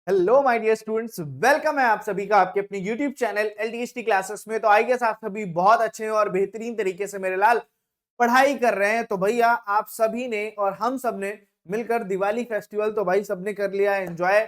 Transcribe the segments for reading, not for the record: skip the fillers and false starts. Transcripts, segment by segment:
Hello my dear students, welcome है आप सभी का आपके अपने यूट्यूब चैनल एलटीएसटी क्लासेस में। तो आई गेस आप सभी बहुत अच्छे हैं और बेहतरीन तरीके से मेरे लाल पढ़ाई कर रहे हैं। तो भैया आप सभी ने और हम सब ने मिलकर दिवाली फेस्टिवल तो भाई सबने कर लिया एंजॉय,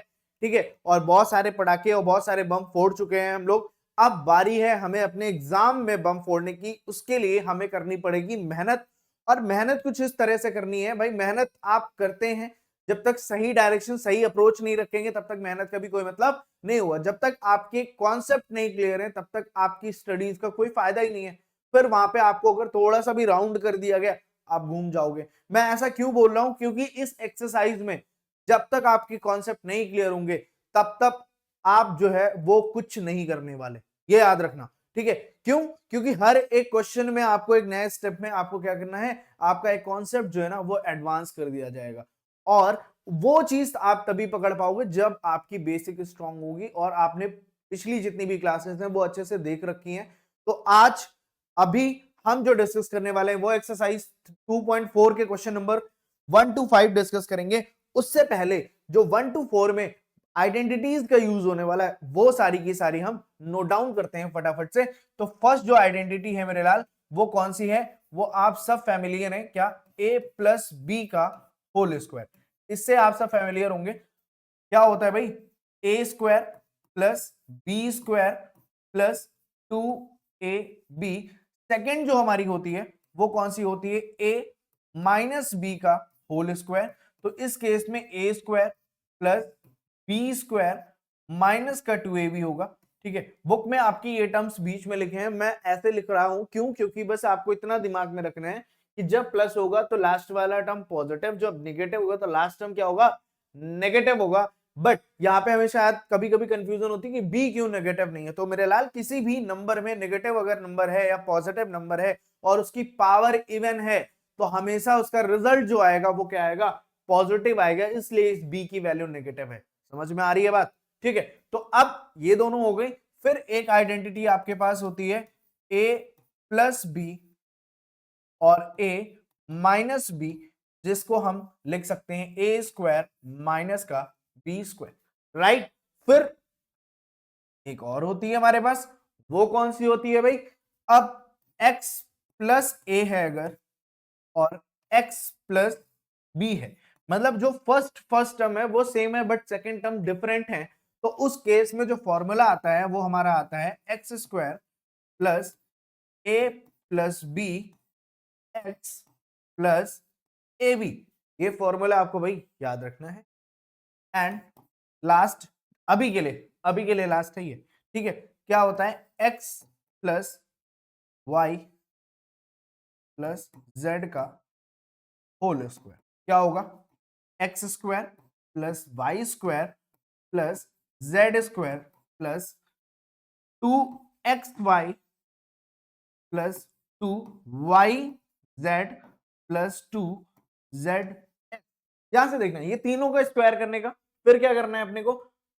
ठीक है। और बहुत सारे पटाखे और बहुत सारे बम फोड़ चुके हैं हम लोग। अब बारी है हमें अपने एग्जाम में बम फोड़ने की। उसके लिए हमें करनी पड़ेगी मेहनत, और मेहनत कुछ इस तरह से करनी है भाई। मेहनत आप करते हैं जब तक सही डायरेक्शन सही अप्रोच नहीं रखेंगे तब तक मेहनत का भी कोई मतलब नहीं हुआ। जब तक आपके कॉन्सेप्ट नहीं क्लियर है तब तक आपकी स्टडीज का कोई फायदा ही नहीं है। फिर वहां पे आपको अगर थोड़ा सा भी राउंड कर दिया गया आप घूम जाओगे। मैं ऐसा क्यों बोल रहा हूं, क्योंकि इस एक्सरसाइज में जब तक आपके कॉन्सेप्ट नहीं क्लियर होंगे तब तक आप जो है वो कुछ नहीं करने वाले, ये याद रखना, ठीक है। क्यों? क्योंकि हर एक क्वेश्चन में आपको एक नए स्टेप में आपको क्या करना है, आपका एक कॉन्सेप्ट जो है ना वो एडवांस कर दिया जाएगा। और वो चीज आप तभी पकड़ पाओगे जब आपकी बेसिक स्ट्रांग होगी और आपने पिछली जितनी भी क्लासेस हैं वो अच्छे से देख रखी हैं। तो आज अभी हम जो डिस्कस करने वाले हैं वो एक्सरसाइज 2.4 के क्वेश्चन नंबर 1 to 5 डिस्कस करेंगे। उससे पहले जो 1 to 4 में आइडेंटिटीज का यूज होने वाला है वो सारी की सारी हम नोट डाउन करते हैं फटाफट से। तो फर्स्ट जो आइडेंटिटी है मेरे लाल वो कौन सी है, वो आप सब फैमिलियर हैं क्या, a प्लस बी का होल स्क्वायर। इससे आप सब फैमिलियर होंगे। क्या होता है भाई, A square plus B square plus 2ab। Second जो हमारी होती है वो कौन सी होती है, ए माइनस बी का होल स्क्वायर। तो इस केस में A square plus B square minus का 2ab होगा, ठीक है। बुक में आपकी ये टर्म्स बीच में लिखे हैं, मैं ऐसे लिख रहा हूं क्यों, क्योंकि बस आपको इतना दिमाग में रखना है कि जब प्लस होगा तो लास्ट वाला टर्म पॉजिटिव, जब नेगेटिव होगा तो लास्ट टर्म क्या होगा, नेगेटिव होगा। बट यहाँ पे हमें शायद कभी कभी कंफ्यूजन होती है कि बी क्यों नेगेटिव नहीं है। तो मेरे लाल किसी भी नंबर में नेगेटिव अगर नंबर है या पॉजिटिव नंबर है और उसकी पावर इवन है तो हमेशा उसका रिजल्ट जो आएगा वो क्या आएगा, पॉजिटिव आएगा। इसलिए इस बी की वैल्यू नेगेटिव है। समझ में आ रही है बात, ठीक है। तो अब ये दोनों हो गई। फिर एक आइडेंटिटी आपके पास होती है ए प्लस बी और ए माइनस बी, जिसको हम लिख सकते हैं ए स्क्वायर माइनस का बी स्क्वायर, राइट। फिर एक और होती है हमारे पास, वो कौन सी होती है भाई, अब x प्लस ए है अगर और x प्लस बी है, मतलब जो फर्स्ट टर्म है वो सेम है बट सेकेंड टर्म डिफरेंट है। तो उस केस में जो फॉर्मूला आता है वो हमारा आता है x square plus A plus B x plus a b. ये फॉर्मूला आपको भाई याद रखना है। एंड लास्ट, अभी के लिए लास्ट है ये, ठीक है। क्या होता है, x plus y plus z का होल स्क्वायर। क्या होगा, x square plus y square plus z square plus 2xy plus 2yz plus 2z। यहां से देखना ये तीनों का स्क्वायर करने का, फिर क्या करना है अपने को,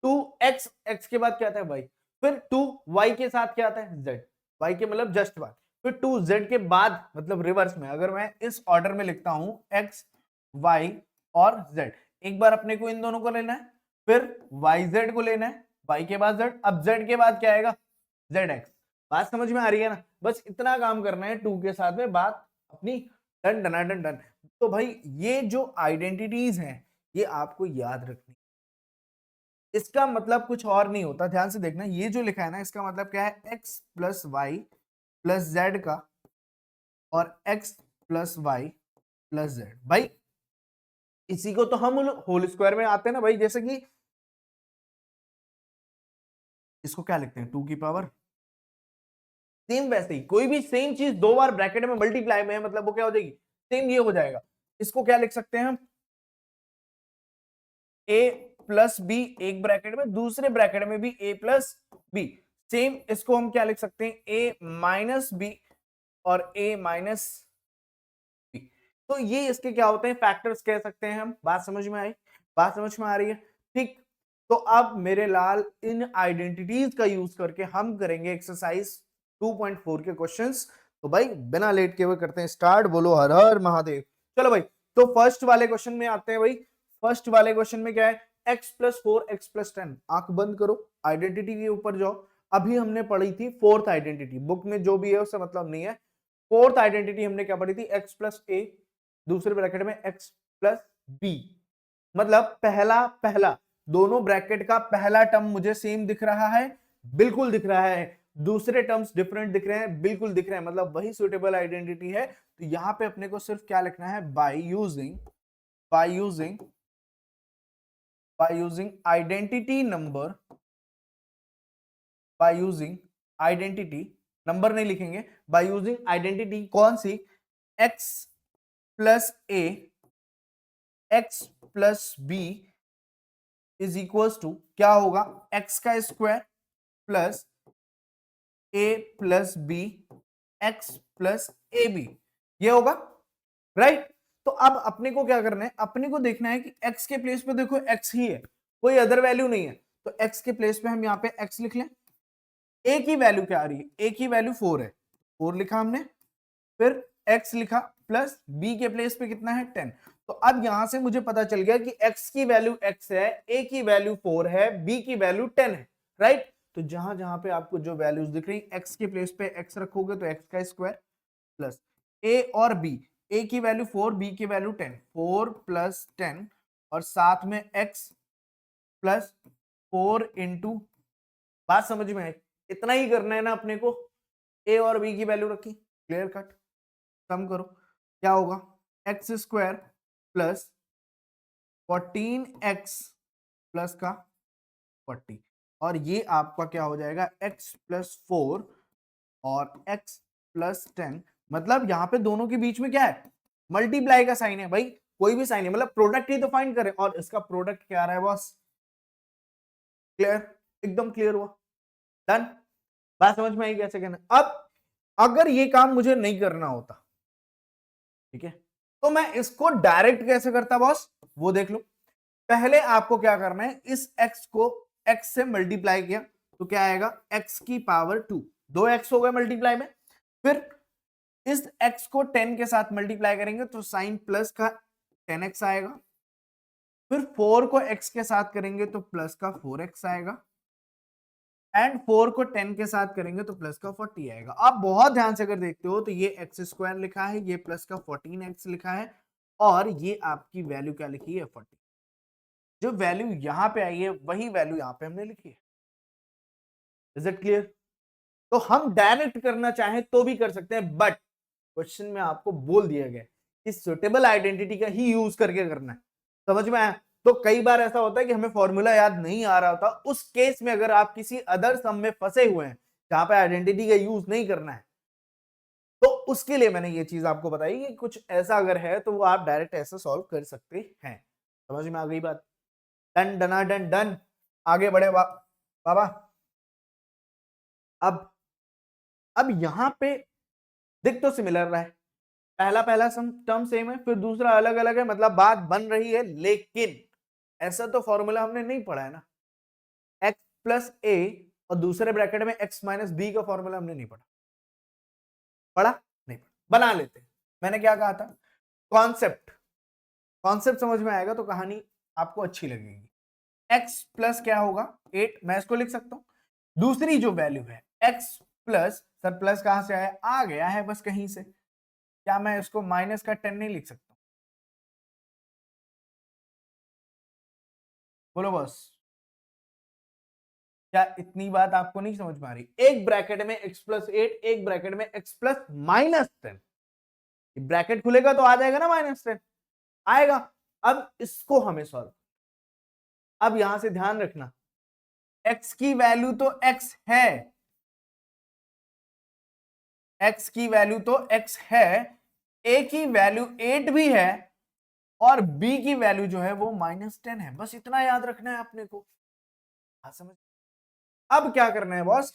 2x, x के बाद क्या आता है y, फिर 2y के साथ क्या आता है z, y के मतलब जस्ट बाद, फिर 2z के बाद मतलब रिवर्स में। अगर मैं इस ऑर्डर में लिखता हूं x y और z, एक बार अपने को इन दोनों को लेना है, फिर yz को लेना है, y के बाद z, अब z के बाद क्या आएगा, zx। बात समझ में आ रही है ना, बस इतना काम करना है 2 के साथ में, बात अपनी डन डन डन डन। तो भाई ये जो आइडेंटिटीज हैं ये आपको याद रखनी, इसका मतलब कुछ और नहीं होता। ध्यान से देखना, ये जो लिखा है ना इसका मतलब क्या है, x plus y plus z का और x plus y plus z. भाई इसी को तो हम होल स्क्वायर में आते हैं ना भाई, जैसे कि इसको क्या लिखते हैं 2 की पावर, सेम वैसे ही कोई भी सेम चीज दो बार ब्रैकेट में मल्टीप्लाई में है मतलब वो क्या हो जाएगी, सेम ये हो जाएगा। इसको क्या लिख सकते हैं हम, a प्लस बी एक ब्रैकेट में, दूसरे ब्रैकेट में भी a प्लस बी, सेम इसको हम क्या लिख सकते हैं, a माइनस बी और a माइनस बी। तो ये इसके क्या होते हैं, फैक्टर्स कह सकते हैं हम। बात समझ में आई, बात समझ में आ रही है, ठीक। तो अब मेरे लाल इन आइडेंटिटीज का यूज करके हम करेंगे एक्सरसाइज 2.4 के क्वेश्चंस। तो भाई बिना लेट के हुए करते हैं स्टार्ट, बोलो हर हर महादेव। चलो भाई, तो फर्स्ट वाले क्वेश्चन में आते हैं भाई। फर्स्ट वाले क्वेश्चन में क्या है, x प्लस 4 x प्लस 10, आंख बंद करो, आइडेंटिटी के ऊपर जाओ। अभी हमने पढ़ी थी फोर्थ आइडेंटिटी, बुक में जो भी है उससे मतलब नहीं है। फोर्थ आइडेंटिटी हमने क्या पढ़ी थी, x प्लस a दूसरे ब्रैकेट में x प्लस b, मतलब पहला पहला दोनों ब्रैकेट का पहला टर्म मुझे सेम दिख रहा है, बिल्कुल दिख रहा है, दूसरे टर्म्स डिफरेंट दिख रहे हैं, बिल्कुल दिख रहे हैं, मतलब वही सुटेबल आइडेंटिटी है। तो यहां पे अपने को सिर्फ क्या लिखना है, by using identity number, by using identity number नहीं लिखेंगे, बाय यूजिंग आइडेंटिटी कौन सी, x plus a x plus b is equal to क्या होगा, x का square plus a plus b x plus a b, ये होगा, राइट। तो अब अपने को क्या करना है, अपने को देखना है कि x के प्लेस पे देखो x ही है, कोई अदर वैल्यू नहीं है, तो x के प्लेस पे हम यहाँ पे x लिख लें। a की वैल्यू क्या आ रही है, a की वैल्यू 4 है, 4 लिखा हमने, फिर x लिखा प्लस b के प्लेस पे कितना है 10। तो अब यहां से मुझे पता चल गया कि x की वैल्यू x है, a की वैल्यू 4 है, b की वैल्यू 10 है, राइट। तो जहां जहां पे आपको जो वैल्यूज दिख रही, x के प्लेस पे x रखोगे तो x का स्क्वायर प्लस a और b, a की वैल्यू 4 b की वैल्यू 10, 4 प्लस 10 और साथ में x प्लस 4 इंटू, बात समझ में आई, इतना ही करना है ना अपने को, a और b की वैल्यू रखी, क्लियर कट, कम करो, क्या होगा, x square plus 14x plus का 40, और ये आपका क्या हो जाएगा, x प्लस 4 और x प्लस 10, मतलब यहां पे दोनों के बीच में क्या है, मल्टीप्लाई का साइन है भाई, कोई भी साइन है, मतलब प्रोडक्ट ही तो फाइंड करें, और इसका प्रोडक्ट क्या आ रहा है बॉस, क्लियर, एकदम क्लियर हुआ, डन, बात समझ में आई कैसे कहना। अब अगर ये काम मुझे नहीं करना होता, ठीक है, तो मैं इसको डायरेक्ट कैसे करता बॉस, वो देख लो। पहले आपको क्या करना है, इस x को x से मल्टीप्लाई किया तो क्या आएगा, x की पावर 2, 2x हो गए मल्टीप्लाई में, फिर इस x को 10 के साथ मल्टीप्लाई करेंगे तो साइन प्लस का 10x आएगा, फिर 4 को x के साथ करेंगे तो प्लस का 4x आएगा, एंड 4 को 10 के साथ करेंगे तो प्लस का 40 आएगा। आप बहुत ध्यान से अगर देखते हो तो ये एक्स स्क्वायर लिखा है, ये प्लस का 14x लिखा है, और ये आपकी वैल्यू क्या लिखी है, 40, जो वैल्यू यहां पे आई है वही वैल्यू यहां पे हमने लिखी है। Is it clear. तो हम डायरेक्ट करना चाहें तो भी कर सकते हैं, बट क्वेश्चन में आपको बोल दिया गया कि सुटेबल आइडेंटिटी का ही यूज करके करना है, समझ में आया। तो कई बार ऐसा होता है कि हमें फॉर्मूला याद नहीं आ रहा होता, उस केस में अगर आप किसी अदर सम में फंसे हुए हैं जहां पे आइडेंटिटी का यूज नहीं करना है, तो उसके लिए मैंने ये चीज आपको बताई कि कुछ ऐसा अगर है तो वो आप डायरेक्ट ऐसे सॉल्व कर सकते हैं। समझ में आ गई बात, डन डना डन डन, आगे बढ़े बाबा। अब यहां पे दिख तो सिमिलर रहा है, पहला पहला सम टर्म सेम है, फिर दूसरा अलग अलग है, मतलब बात बन रही है, लेकिन ऐसा तो फॉर्मूला हमने नहीं पढ़ा है ना, x प्लस ए और दूसरे ब्रैकेट में x माइनस बी का फॉर्मूला हमने नहीं पढ़ा, पढ़ा नहीं पढ़ा, बना लेते हैं। मैंने क्या कहा था, कॉन्सेप्ट, कॉन्सेप्ट समझ में आएगा तो कहानी आपको अच्छी लगेगी। x प्लस क्या होगा 8, मैं इसको लिख सकता हूं, दूसरी जो वैल्यू है x प्लस, सर प्लस कहां से आया, आ गया है बस कहीं से, क्या मैं इसको माइनस का 10 नहीं लिख सकता, बोलो बस, क्या इतनी बात आपको नहीं समझ में आ रही, एक ब्रैकेट में x प्लस 8, एक ब्रैकेट में x प्लस माइनस 10, ब्रैकेट खुलेगा तो आ जाएगा ना माइनस 10 आएगा। अब इसको हमें सॉल्व, अब यहां से ध्यान रखना, x की वैल्यू तो x है, x की वैल्यू तो x है, a की वैल्यू 8 भी है, और b की वैल्यू जो है वो -10 है, बस इतना याद रखना है अपने को, हाँ समझ। अब क्या करना है बॉस,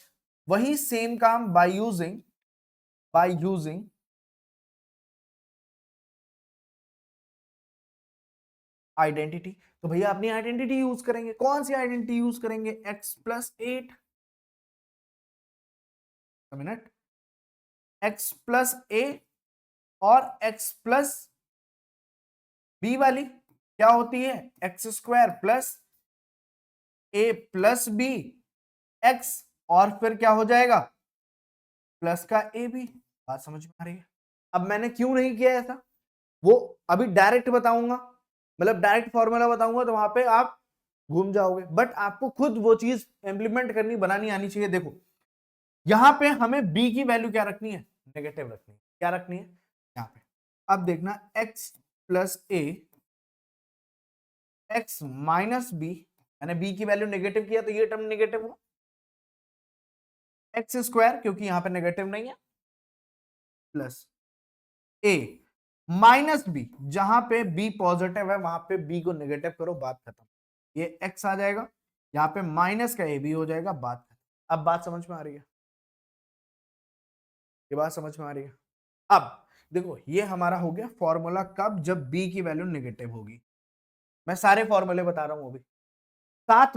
वही सेम काम बाय यूजिंग आइडेंटिटी। तो भैया अपनी आइडेंटिटी यूज करेंगे, कौन सी आइडेंटिटी यूज करेंगे, x प्लस 8 मिनट, x प्लस ए और x प्लस बी वाली क्या होती है, एक्स स्क्वायर प्लस ए प्लस बी एक्स और फिर क्या हो जाएगा प्लस का ए बी। बात समझ में आ रही है? अब मैंने क्यों नहीं किया ऐसा, वो अभी डायरेक्ट बताऊंगा, मतलब डायरेक्ट फॉर्मूला बताऊंगा तो वहां पे आप घूम जाओगे, बट आपको खुद वो चीज इंप्लीमेंट करनी बनानी आनी चाहिए। देखो यहां पे हमें b की वैल्यू क्या रखनी है, नेगेटिव रखनी है। क्या रखनी है यहां पे, अब देखना x प्लस ए एक्स माइनस बी, मैंने b की वैल्यू नेगेटिव किया तो ये टर्म नेगेटिव हो, एक्स स्क्वायर क्योंकि यहां पे नेगेटिव नहीं है, प्लस ए माइनस बी, जहां पे b पॉजिटिव है वहां पे b को नेगेटिव करो, बात खत्म। ये x आ जाएगा, यहां पे माइनस का ए बी हो जाएगा, बात खत्म। अब बात समझ में आ रही है? ये बात समझ में आ रही है? अब देखो ये हमारा हो गया फॉर्मूला, कब, जब b की वैल्यू नेगेटिव होगी। मैं सारे फॉर्मूले बता रहा हूं अभी, साथ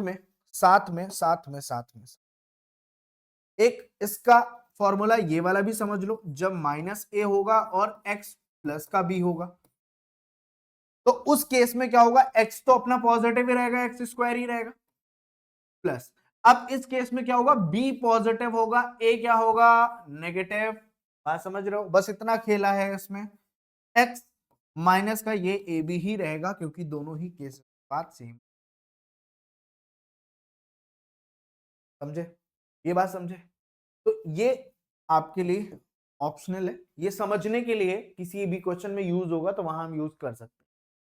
में एक इसका फॉर्मूला ये वाला भी समझ लो, जब माइनस ए होगा और x प्लस का b होगा, तो उस केस में क्या होगा, x तो अपना पॉजिटिव ही रहेगा, एक्स स्क्वायर ही रहेगा, प्लस अब इस केस में क्या होगा, b पॉजिटिव होगा, a क्या होगा, नेगेटिव। बात समझ रहे हो? बस इतना खेला है इसमें, x माइनस का ये ए बी ही रहेगा क्योंकि दोनों ही केस बात सेम। समझे? ये बात समझे? तो ये आपके लिए ऑप्शनल है, ये समझने के लिए किसी भी क्वेश्चन में यूज होगा तो वहां हम यूज कर सकते हैं।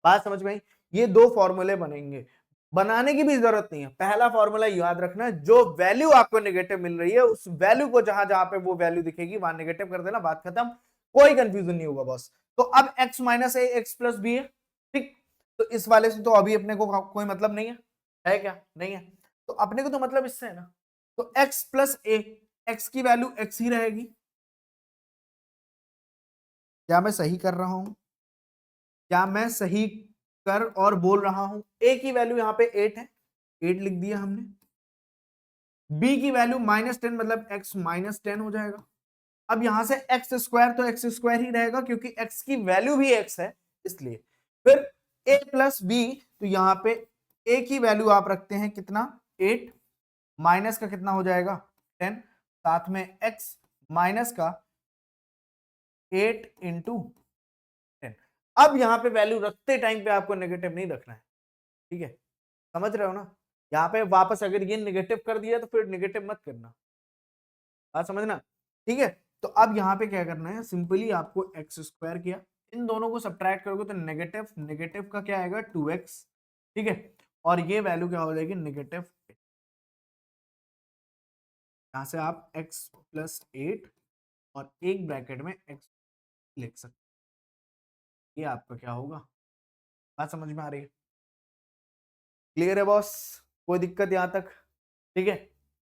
बात समझ में आई? ये दो फॉर्मूले बनेंगे, बनाने की भी जरूरत नहीं है। पहला फॉर्मूला याद रखना है, जो वैल्यू आपको नेगेटिव मिल रही है उस वैल्यू को जहां जहां पे वो वैल्यू दिखेगी वहां नेगेटिव कर देना, बात खत्म, कोई कंफ्यूजन नहीं होगा बॉस। तो अब x माइनस ए एक्स प्लस बी है, ठीक, तो इस वाले से तो अभी अपने को कोई मतलब नहीं है क्या? नहीं है, तो अपने को तो मतलब इससे है ना, तो x प्लस ए, एक्स की वैल्यू x ही रहेगी। क्या मैं सही कर रहा हूं? क्या मैं सही कर और बोल रहा हूं? a की वैल्यू यहां पे 8 है, 8 लिख दिया हमने। b की वैल्यू -10 मतलब x -10 हो जाएगा। अब यहां से एक्स स्क्वायर तो एक्स स्क्वायर ही रहेगा क्योंकि x की वैल्यू भी x है, इसलिए फिर a प्लस बी, तो यहां पे a की वैल्यू आप रखते हैं कितना, 8, माइनस का कितना हो जाएगा 10, साथ में x माइनस का 8 इंटू 10। अब यहां पे वैल्यू रखते टाइम पे आपको नेगेटिव नहीं रखना है, ठीक है? समझ रहे हो ना? यहाँ पे वापस अगर ये नेगेटिव कर दिया तो फिर नेगेटिव मत करना, बात समझना, ठीक है? तो अब यहाँ पे क्या करना है, सिंपली आपको एक्स स्क्वायर किया, इन दोनों को सब्ट्रैक्ट करोगे तो नेगेटिव नेगेटिव का क्या आएगा 2x, ठीक है, और ये वैल्यू क्या हो जाएगी नेगेटिव। यहाँ से आप x प्लस 8 और एक ब्रैकेट में x लिख सकते, ये आपका क्या होगा। बात समझ में आ रही है? क्लियर है बॉस? कोई दिक्कत यहाँ तक? ठीक है,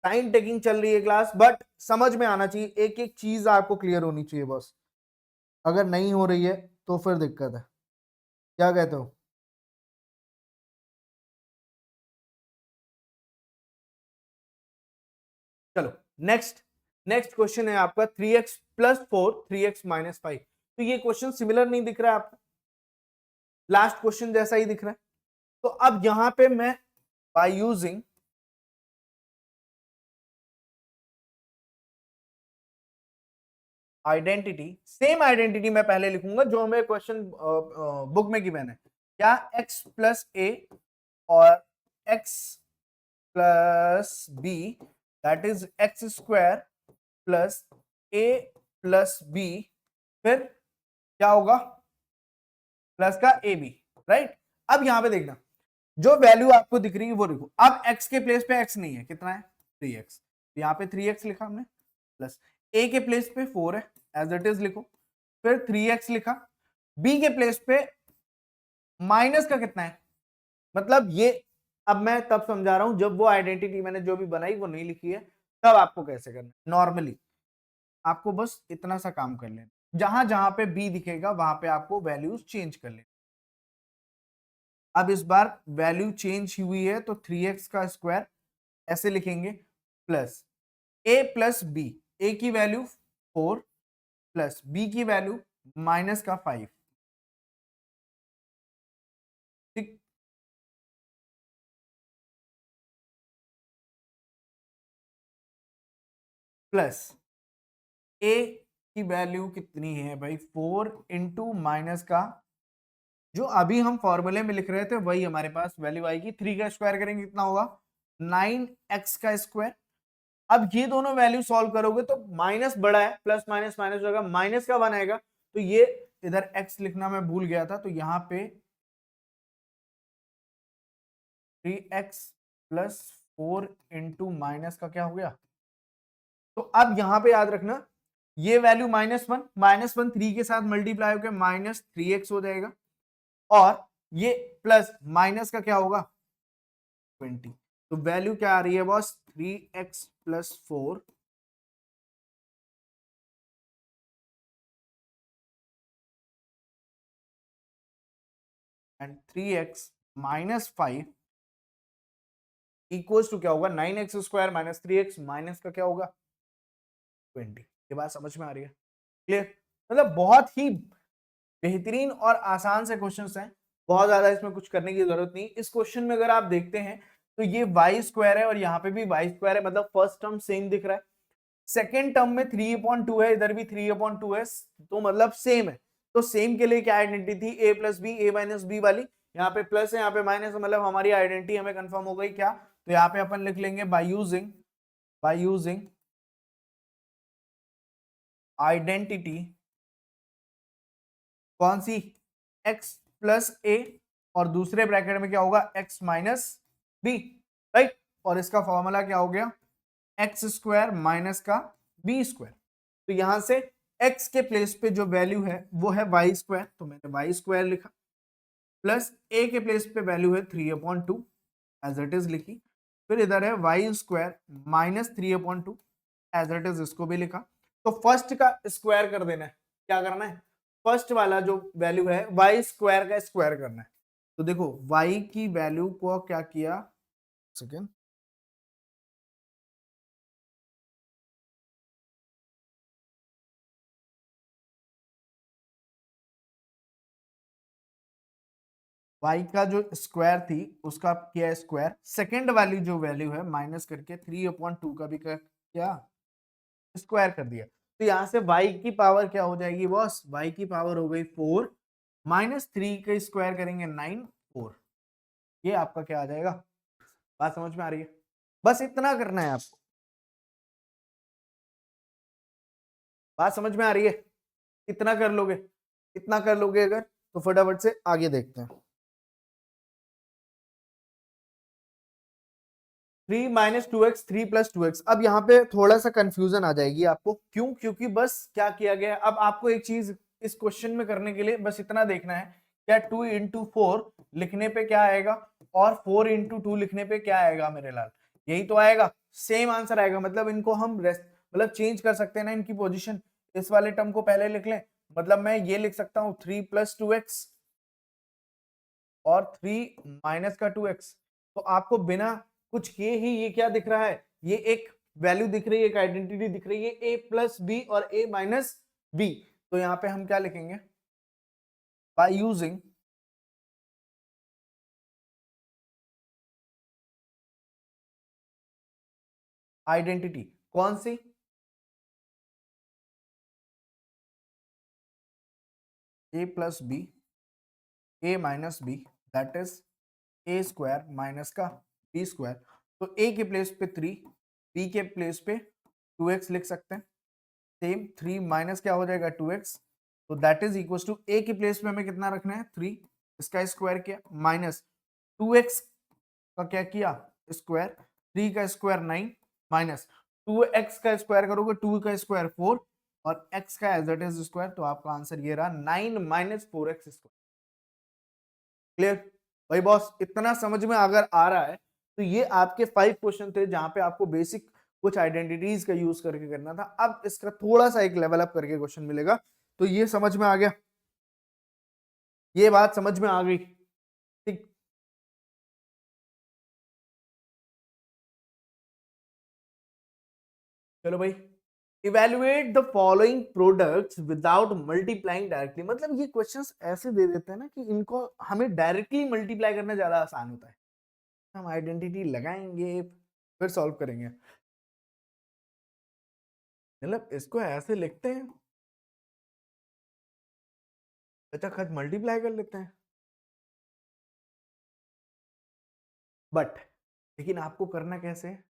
टाइम टेकिंग चल रही है क्लास, बट समझ में आना चाहिए, एक एक चीज आपको क्लियर होनी चाहिए बॉस। अगर नहीं हो रही है तो फिर दिक्कत है। क्या कहते हो? चलो नेक्स्ट, नेक्स्ट क्वेश्चन है आपका 3x प्लस 4 3x माइनस 5। तो ये क्वेश्चन सिमिलर नहीं दिख रहा है आपको, लास्ट क्वेश्चन जैसा ही दिख रहा है। तो अब यहां पे मैं bye using identity, same identity मैं पहले लिखूंगा जो हमें क्वेश्चन बुक में गिवन है, क्या x प्लस ए और x plus b, that is x square plus A plus b, फिर क्या होगा प्लस का ए बी, राइट? अब यहां पे देखना, जो वैल्यू आपको दिख रही है वो लिखो। अब x के प्लेस पे x नहीं है, कितना है 3x, यहाँ पे 3x लिखा हमने, प्लस a के प्लेस पे 4 है, एज इट इज लिखो, फिर 3x लिखा, b के प्लेस पे माइनस का कितना है, मतलब ये, अब मैं तब समझा रहा हूं जब वो आइडेंटिटी मैंने जो भी बनाई वो नहीं लिखी है, तब आपको कैसे करना। नॉर्मली आपको बस इतना सा काम कर लेना, जहां जहां पे b दिखेगा वहां पे आपको वैल्यूज चेंज कर लेना। अब इस बार वैल्यू चेंज हुई है तो 3x का स्क्वायर ऐसे लिखेंगे, प्लस a प्लस बी, ए की वैल्यू 4 प्लस बी की वैल्यू माइनस का 5, ठीक, प्लस ए की वैल्यू कितनी है भाई 4 इंटू माइनस का जो अभी हम फॉर्मूले में लिख रहे थे वही हमारे पास वैल्यू आएगी। 3 का स्क्वायर करेंगे कितना होगा 9x का स्क्वायर। अब ये दोनों वैल्यू सॉल्व करोगे तो माइनस बड़ा है, प्लस माइनस माइनस होगा, माइनस का 1 आएगा, तो ये इधर x लिखना मैं भूल गया था, तो यहाँ पे 3x प्लस 4 इंटू माइनस का क्या हो गया। तो अब यहां पे याद रखना ये वैल्यू -1 3 के साथ मल्टीप्लाई होकर -3x हो जाएगा, और ये प्लस माइनस का क्या होगा 20। तो वैल्यू क्या आ रही है boss 3x plus 4 and 3x minus 5 equals to क्या होगा 9x square minus 3x minus का क्या होगा 20। ये बात समझ में आ रही है, क्लियर। मतलब बहुत ही बेहतरीन और आसान से क्वेश्चंस हैं, बहुत ज्यादा इसमें कुछ करने की जरूरत नहीं। इस क्वेश्चन में अगर आप देखते हैं तो ये वाई स्क्वायर है और यहाँ पे भी वाई स्क्वायर है, मतलब फर्स्ट टर्म सेम दिख रहा है, सेकेंड टर्म में 3/2 है, इधर भी 3/2 है, तो मतलब सेम है। तो सेम के लिए क्या आइडेंटिटी थी a plus b a minus b वाली, यहाँ पे प्लस है यहाँ पे माइनस, मतलब हमारी आइडेंटिटी हमें कंफर्म हो गई क्या। तो यहाँ पे अपन लिख लेंगे बाय यूजिंग आइडेंटिटी कौन सी x प्लस ए, और दूसरे ब्रैकेट में क्या होगा x माइनस बी, राइट। और इसका फॉर्मूला क्या हो गया एक्स स्क्वायर माइनस का बी स्क्वायर। तो यहां से x के प्लेस पे जो वैल्यू है वो है वाई स्क्वायर, तो मैंने वाई स्क्वायर लिखा, प्लस a के प्लेस पे वैल्यू है 3/2 एज इट इज लिखी, फिर इधर है y square minus 3/2 as it is, इसको भी लिखा। तो फर्स्ट का स्क्वायर कर देना है, क्या करना है फर्स्ट वाला जो वैल्यू है वाई स्क्वायर का स्क्वायर करना है। तो देखो y की वैल्यू को क्या किया, सेकेंड y का जो स्क्वायर थी उसका किया स्क्वायर, सेकेंड वाली जो वैल्यू है माइनस करके 3/2 का भी क्या स्क्वायर कर दिया। तो यहां से y की पावर क्या हो जाएगी बॉस, y की पावर हो गई 4 माइनस 3 का स्क्वायर करेंगे 9 4, ये आपका क्या आ जाएगा। बात समझ में आ रही है, बस इतना करना है आपको, बात समझ में आ रही है, इतना कर लोगे, इतना कर लोगे अगर तो फटाफट से आगे देखते हैं। 3 माइनस 2x 3 प्लस 2x, अब यहाँ पे थोड़ा सा कंफ्यूजन आ जाएगी आपको, क्यों, क्योंकि बस क्या किया गया, अब आपको एक चीज इस क्वेश्चन में करने के लिए बस इतना देखना है, क्या 2 इंटू 4 लिखने पे क्या आएगा और 4 इंटू 2 लिखने पे क्या आएगा मेरे लाल, यही तो आएगा, सेम आंसर आएगा। मतलब इनको हम मतलब चेंज कर सकते हैं ना इनकी पोजिशन, इस वाले टर्म को पहले लिख लें, मतलब मैं ये लिख सकता हूँ 3 प्लस 2x और 3 माइनस का 2x। तो आपको बिना कुछ किए ही ये क्या दिख रहा है, ये एक वैल्यू दिख रही है, एक आइडेंटिटी दिख रही है a प्लस बी और a माइनस बी। तो यहां पे हम क्या लिखेंगे बाय यूजिंग आइडेंटिटी कौन सी a plus b a minus b, that is a square minus का बी स्क्वायर। तो a के प्लेस पे 3, b के प्लेस पे 2x लिख सकते हैं, सेम 3 माइनस क्या हो जाएगा 2x, तो that is equal to a के प्लेस पे हमें कितना रखना है 3, इसका स्क्वायर किया माइनस 2x का क्या किया स्क्वायर, 3 का स्क्वायर 9 माइनस 2x का स्क्वायर करोगे 2 का स्क्वायर 4 और x का एज इट इज स्क्वायर, तो आपका आंसर ये रहा 9 माइनस 4x स्क्वायर। क्लियर भाई बॉस, इतना समझ में अगर आ रहा है तो ये आपके 5 क्वेश्चन थे जहां पे आपको बेसिक कुछ आइडेंटिटीज का यूज करके करना था। अब इसका थोड़ा सा एक लेवल अप करके क्वेश्चन मिलेगा, तो ये समझ में आ गया, ये बात समझ में आ गई, ठीक। चलो भाई, evaluate the following products without multiplying directly, मतलब ये क्वेश्चंस ऐसे दे देते हैं ना कि इनको हमें डायरेक्टली मल्टीप्लाई करना ज्यादा आसान होता है, हम आइडेंटिटी लगाएंगे फिर सॉल्व करेंगे। मतलब इसको ऐसे लिखते हैं, अच्छा खत मल्टीप्लाई कर लेते हैं, बट लेकिन आपको करना कैसे है,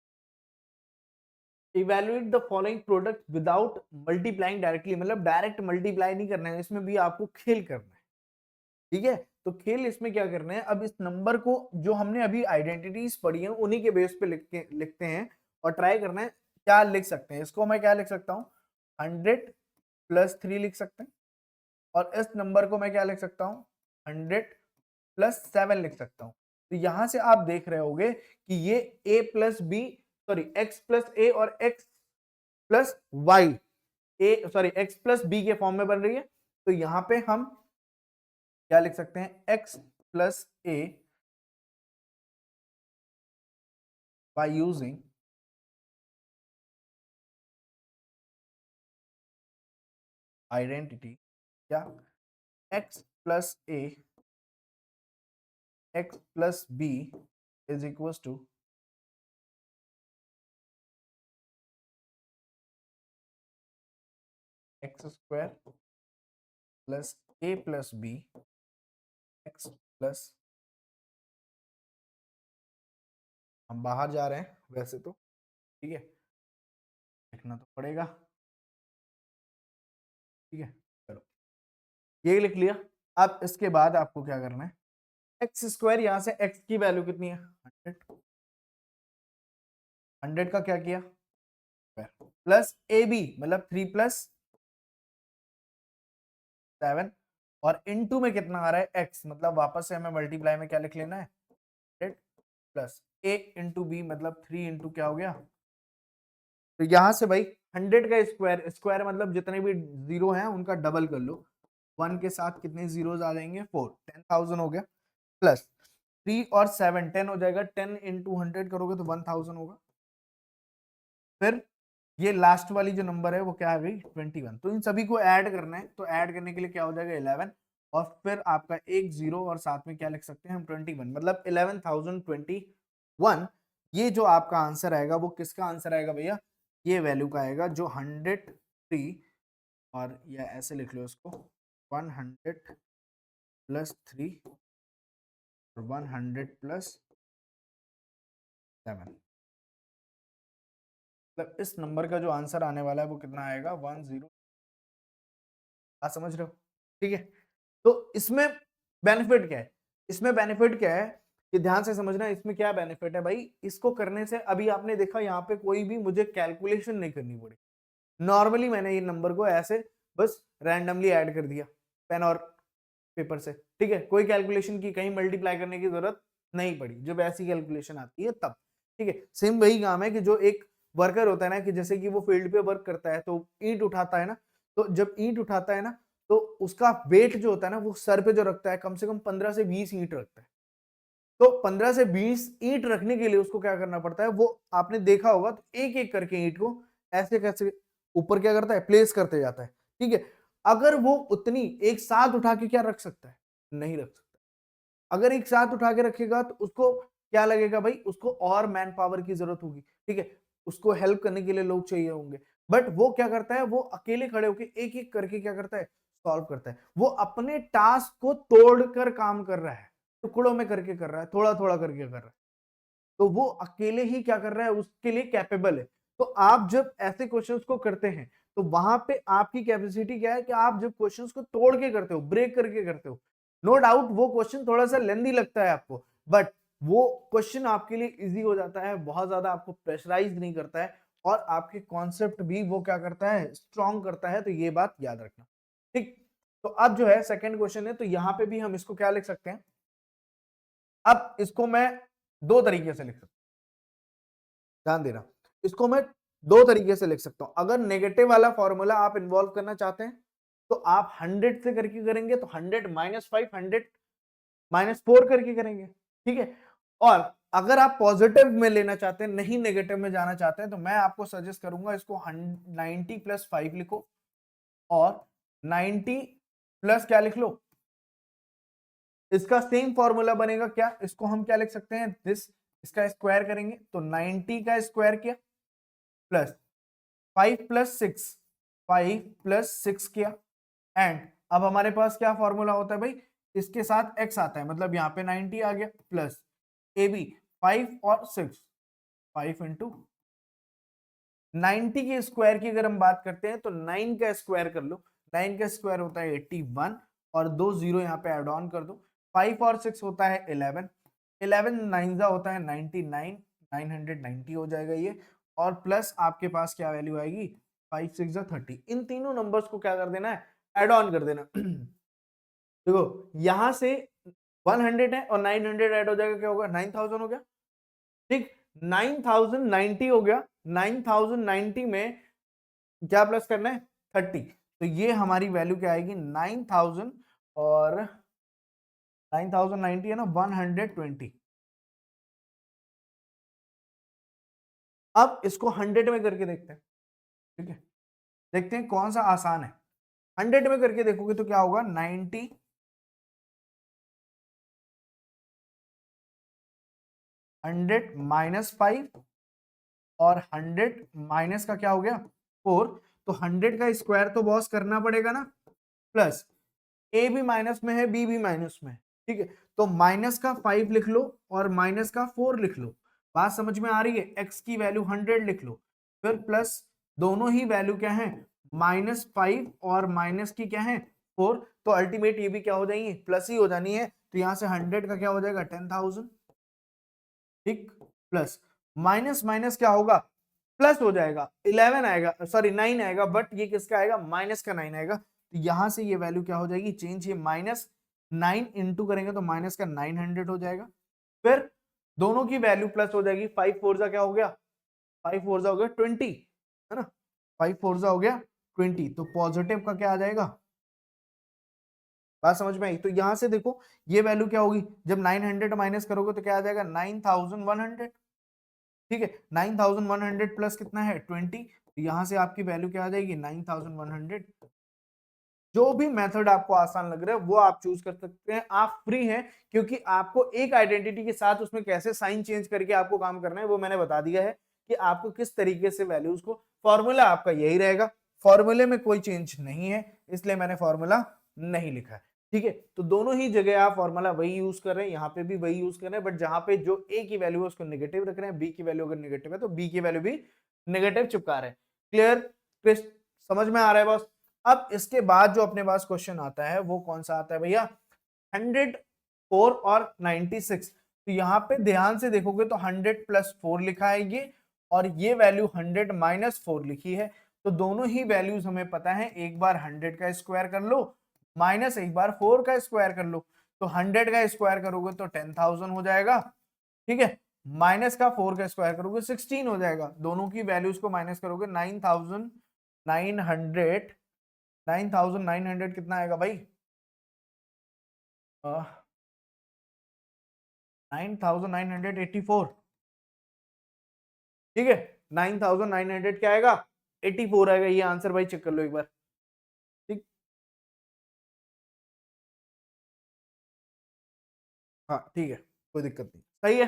evaluate the following product without multiplying directly, मतलब डायरेक्ट मल्टीप्लाई नहीं करना है, इसमें भी आपको खेल करना है, ठीक है। तो खेल इसमें क्या करना है, अब इस नंबर को जो हमने अभी आइडेंटिटीज पढ़ी है उन्हीं के बेस पे लिखते हैं और ट्राई करना है क्या लिख सकते हैं। इसको मैं क्या लिख सकता हूँ, 100 + 3 लिख सकते हैं, और इस नंबर को मैं क्या लिख सकता हूँ, 100 + 7 लिख सकता हूँ। तो यहां से आप देख रहे होगे कि ये x+a और x+y, x+b के फॉर्म में बन रही है। तो यहां पे हम क्या लिख सकते हैं, x+a by using आइडेंटिटी, क्या, x+a x+b is equal to x² plus a+b x plus, हम बाहर जा रहे हैं वैसे तो, ठीक है, लिखना तो पड़ेगा, ठीक है, चलो ये लिख लिया। अब इसके बाद आपको क्या करना है, x², यहां से x की वैल्यू कितनी है, 100, 100 का क्या किया, प्लस ए बी मतलब 3+7, और इनटू में कितना आ रहा है x, मतलब वापस से हमें मल्टीप्लाई में क्या लिख लेना है, 100 प्लस a इंटू बी मतलब 3 इंटू क्या हो गया। तो यहां से भाई 100 का स्क्वायर, स्क्वायर मतलब जितने भी जीरो हैं उनका डबल कर लो, 1 के साथ कितने जीरोस आ जाएंगे, 4, 10,000 हो गया, प्लस 3 और 7 10 हो जाएगा, 10 इंटू 100 करोगे तो 1000 होगा। फिर ये लास्ट वाली जो नंबर है वो क्या आ गई, 21। तो इन सभी को ऐड करना है, तो ऐड करने के लिए क्या हो जाएगा, 11, और फिर आपका एक जीरो और साथ में क्या लिख सकते हैं हम, 21, मतलब 11,021। ये जो आपका आंसर आएगा वो किसका आंसर आएगा भैया, ये वैल्यू का आएगा जो 103, और या ऐसे लिख लो इसको, 100+3 और 100+7, मतलब इस नंबर का जो आंसर आने वाला है वो कितना आएगा, 10। आप समझ रहे हो, ठीक है। तो इसमें बेनिफिट क्या है, इसमें बेनिफिट क्या है कि ध्यान से समझना, इसमें क्या बेनिफिट है भाई, इसको करने से अभी आपने देखा यहाँ पे कोई भी मुझे कैलकुलेशन नहीं करनी पड़ी, नॉर्मली मैंने ये नंबर को ऐसे बस रैंडमली ऐड कर दिया पेन और पेपर से, ठीक है, कोई कैलकुलेशन की कहीं मल्टीप्लाई करने की जरूरत नहीं पड़ी, जब ऐसी कैलकुलेशन आती है तब, ठीक है। सेम वही काम है कि जो एक वर्कर होता है ना, कि जैसे कि वो फील्ड पे वर्क करता है तो ईंट उठाता है ना, तो जब ईंट उठाता है ना तो उसका वेट जो होता है ना वो सर पे जो रखता है कम से कम 15 से 20 ईंट रखता है। तो 15 से 20 ईंट रखने के लिए उसको क्या करना पड़ता है, वो आपने देखा होगा तो एक एक करके ईंट को ऐसे कैसे ऊपर क्या करता है, प्लेस करते जाता है, ठीक है। अगर वो उतनी एक साथ उठा के क्या रख सकता है, नहीं रख सकता। अगर एक साथ उठा के रखेगा तो उसको क्या लगेगा भाई, उसको और मैन पावर की जरूरत होगी, ठीक है, उसको हेल्प करने के लिए लोग चाहिए होंगे। बट वो क्या करता है, वो अकेले खड़े होके एक एक करके क्या करता है, सॉल्व करता है। वो अपने टास्क को तोड़कर काम कर रहा है, टुकड़ों में करके कर रहा है, थोड़ा थोड़ा करके कर रहा है, तो वो अकेले ही क्या कर रहा है, उसके लिए कैपेबल है। तो आप जब ऐसे क्वेश्चंस को करते हैं तो वहां पे आपकी कैपेसिटी क्या है कि आप जब क्वेश्चंस को तोड़ के करते हो, ब्रेक करके करते हो, नो डाउट वो क्वेश्चन थोड़ा सा लेंदी लगता है आपको, बट वो क्वेश्चन आपके लिए इजी हो जाता है, बहुत ज्यादा आपको प्रेशराइज नहीं करता है, और आपके कॉन्सेप्ट भी वो क्या करता है, स्ट्रॉन्ग करता है। तो ये बात याद रखना, ठीक। तो अब जो है सेकंड क्वेश्चन है, तो यहां पे भी हम इसको क्या लिख सकते हैं, अब इसको मैं दो तरीके से लिख सकता हूं, ध्यान देना, इसको मैं दो तरीके से लिख सकता हूं। अगर नेगेटिव वाला फॉर्मूला आप इन्वॉल्व करना चाहते हैं तो आप 100 से करके करेंगे, तो 100 - 5 100 - 4 करके करेंगे, ठीक है। और अगर आप पॉजिटिव में लेना चाहते हैं, नहीं नेगेटिव में जाना चाहते हैं, तो मैं आपको सजेस्ट करूंगा इसको 90 + 5 लिखो, और 90 प्लस क्या लिख लो, इसका सेम फॉर्मूला बनेगा क्या, इसको हम क्या लिख सकते हैं, दिस, इसका स्क्वायर करेंगे तो 90 का स्क्वायर किया प्लस 5 + 6, 5 + 6 किया। एंड अब हमारे पास क्या फॉर्मूला होता है भाई, इसके साथ x आता है, मतलब यहाँ पे 90 आ गया, प्लस ए बी 5 और 6, 5 × 90 के स्क्वायर की अगर हम बात करते हैं तो 9 का स्क्वायर कर लो, 9 का स्क्वायर होता है 81 और 2 जीरो यहाँ पे ऐड ऑन कर दो, 5 और 6 होता है 11, 11 9 होता है 99, 990 हो जाएगा ये, और प्लस आपके पास क्या वैल्यू आएगी, 5 6 30। इन तीनों नंबर्स को क्या कर देना है, ऐड ऑन कर देना। देखो यहां से 100 है और 900 ऐड हो जाएगा, क्या होगा, 9000 हो गया, ठीक। 9090 हो गया, 9090 में क्या प्लस करना है, 30, तो ये हमारी वैल्यू क्या आएगी, 9000 और 9090 है ना, 120। अब इसको 100 में करके देखते हैं, ठीक है, देखते हैं कौन सा आसान है। 100 में करके देखोगे तो क्या होगा, 90 100 -5 और 100 माइनस का क्या हो गया, 4, तो 100 का स्क्वायर तो बॉस करना पड़ेगा ना, प्लस ए भी माइनस में है, बी भी माइनस में है, ठीक है, तो माइनस का 5 लिख लो और माइनस का 4 लिख लो, बात समझ में आ रही है, एक्स की वैल्यू 100 लिख लो, फिर प्लस दोनों ही वैल्यू क्या है, -5 और माइनस की क्या है 4, तो अल्टीमेट ये भी क्या हो जाएंगी, प्लस ही हो जानी है, तो यहां से 100 का क्या हो जाएगा, 10,000, ठीक, प्लस माइनस माइनस क्या होगा, प्लस हो जाएगा, 11 आएगा, सॉरी 9 आएगा, बट ये किसका आएगा, माइनस का 9 आएगा, तो यहां से ये वैल्यू क्या हो जाएगी, चेंज, ये -9 इंटू करेंगे तो माइनस का 900 हो जाएगा, फिर दोनों की वैल्यू प्लस हो जाएगी, 5 4 जा क्या हो गया, 5 4 जा हो गया 20, है ना, 5 4 जा हो गया 20, तो पॉजिटिव का क्या आ जाएगा, बात समझ में आई, तो यहां से देखो ये वैल्यू क्या होगी, जब 900 माइनस करोगे तो क्या आ जाएगा, 9100, ठीक है, 9100 प्लस कितना है 20, तो यहां से आपकी वैल्यू क्या आ जाएगी, 9100। जो भी मेथड आपको आसान लग रहा है वो आप चूज कर सकते हैं, आप फ्री हैं, क्योंकि आपको एक आइडेंटिटी के साथ उसमें कैसे साइन चेंज करके आपको काम करना है वो मैंने बता दिया है, कि आपको किस तरीके से वैल्यूज को, फॉर्मूला आपका यही रहेगा, फॉर्मूले में कोई चेंज नहीं है, इसलिए मैंने फॉर्मूला नहीं लिखा है, ठीक है, तो दोनों ही जगह आप फॉर्मूला वही यूज कर रहे हैं, यहाँ पे भी वही यूज कर रहे हैं, बट जहां पे जो ए की वैल्यू है उसको नेगेटिव रख रहे हैं, बी की वैल्यू अगर नेगेटिव है तो बी की वैल्यू भी नेगेटिव चिपका रहे हैं। क्लियर, क्रिस्ट, समझ में आ रहा है बॉस। अब इसके बाद जो अपने पास क्वेश्चन आता है वो कौन सा आता है भैया, 104 और 96, तो यहाँ पे ध्यान से देखोगे तो 100 + 4 लिखा है ये, और ये वैल्यू 100 - 4 लिखी है, तो दोनों ही वैल्यूज हमें पता है, एक बार 100 का स्क्वायर कर लो माइनस एक बार 4 का स्क्वायर कर लो, तो 100 का स्क्वायर करोगे तो 10,000 हो जाएगा, ठीक है, माइनस का 4 का स्क्वायर करोगे 16 हो जाएगा, दोनों की वैल्यूज को माइनस करोगे 9,900, 9,900 कितना आएगा भाई, 9,984, ठीक है, 9,900 क्या आएगा, 84 आएगा, ये आंसर भाई चेक कर लो एक बार, ठीक, हाँ ठीक है, कोई दिक्कत नहीं, सही है,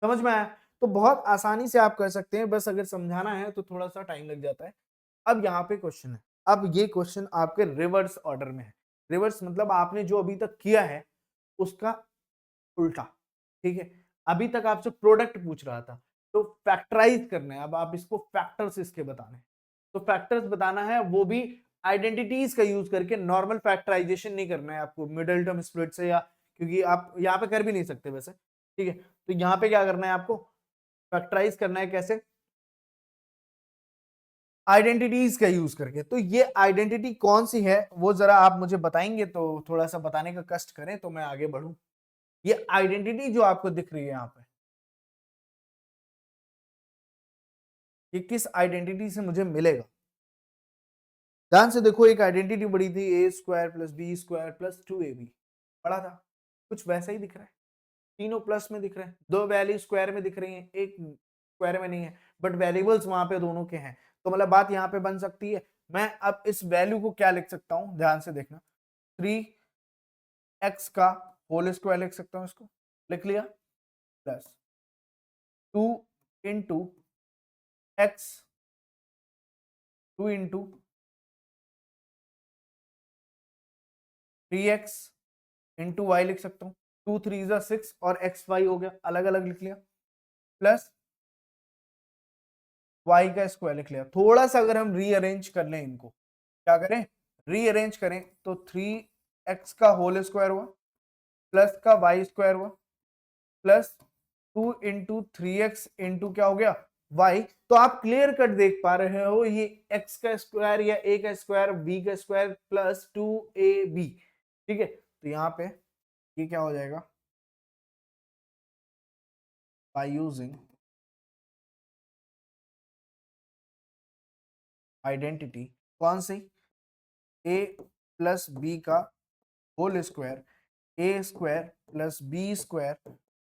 समझ में आया, तो बहुत आसानी से आप कर सकते हैं, बस अगर समझाना है तो थोड़ा सा टाइम लग जाता है। अब यहाँ पे क्वेश्चन है, अब ये क्वेश्चन आपके रिवर्स ऑर्डर में है, रिवर्स मतलब आपने जो अभी तक किया है उसका उल्टा, ठीक है, अभी तक आपसे प्रोडक्ट पूछ रहा था, तो फैक्टराइज करना है, अब आप इसको फैक्टर्स इसके बताने हैं, तो फैक्टर्स बताना है, वो भी आइडेंटिटीज का यूज करके, नॉर्मल फैक्टराइजेशन नहीं करना है आपको मिडिल टर्म स्प्लिट से, या क्योंकि आप यहाँ पे कर भी नहीं सकते वैसे, ठीक है, तो यहाँ पे क्या करना है आपको, फैक्टराइज करना है कैसे, आइडेंटिटीज का यूज करके, तो ये आइडेंटिटी कौन सी है वो जरा आप मुझे बताएंगे तो थोड़ा सा बताने का कष्ट करें तो मैं आगे बढ़ूं। ये आइडेंटिटी जो आपको दिख रही है यहाँ पे, ये किस आइडेंटिटी से मुझे मिलेगा, ध्यान से देखो, एक आइडेंटिटी बड़ी थी a² + b² + 2ab, पढ़ा था, कुछ वैसा ही दिख रहा है, तीनों प्लस में दिख रहे हैं, दो वैल्यू स्क्वायर में दिख रही हैं, एक स्क्वायर में नहीं है, बट वेरिएबल्स वहां पे दोनों के हैं, तो मतलब बात यहाँ पे बन सकती है, मैं अब इस वैल्यू को क्या लिख सकता हूं, ध्यान से देखना, 3x का होल स्क्वायर लिख सकता हूं, इसको लिख लिया, plus 2 × x 2 into 3x into y लिख सकता हूँ, 2 3 जा 6 और एक्स वाई हो गया, अलग अलग लिख लिया, प्लस वाई का स्क्वायर लिख लिया। थोड़ा सा अगर हम रीअरेंज कर लें, इनको क्या करें, रीअरेंज करें, तो 3x का होल स्क्वायर हुआ, प्लस का वाई स्क्वायर हुआ, प्लस 2 इंटू 3x इंटू क्या हो गया, y। तो आप क्लियर कट देख पा रहे हो, ये x का स्क्वायर या a का स्क्वायर b का स्क्वायर प्लस 2ab, ठीक है। तो यहाँ पे ये क्या हो जाएगा, बाय यूजिंग आइडेंटिटी, कौन सी, a प्लस b का whole square, a square plus b square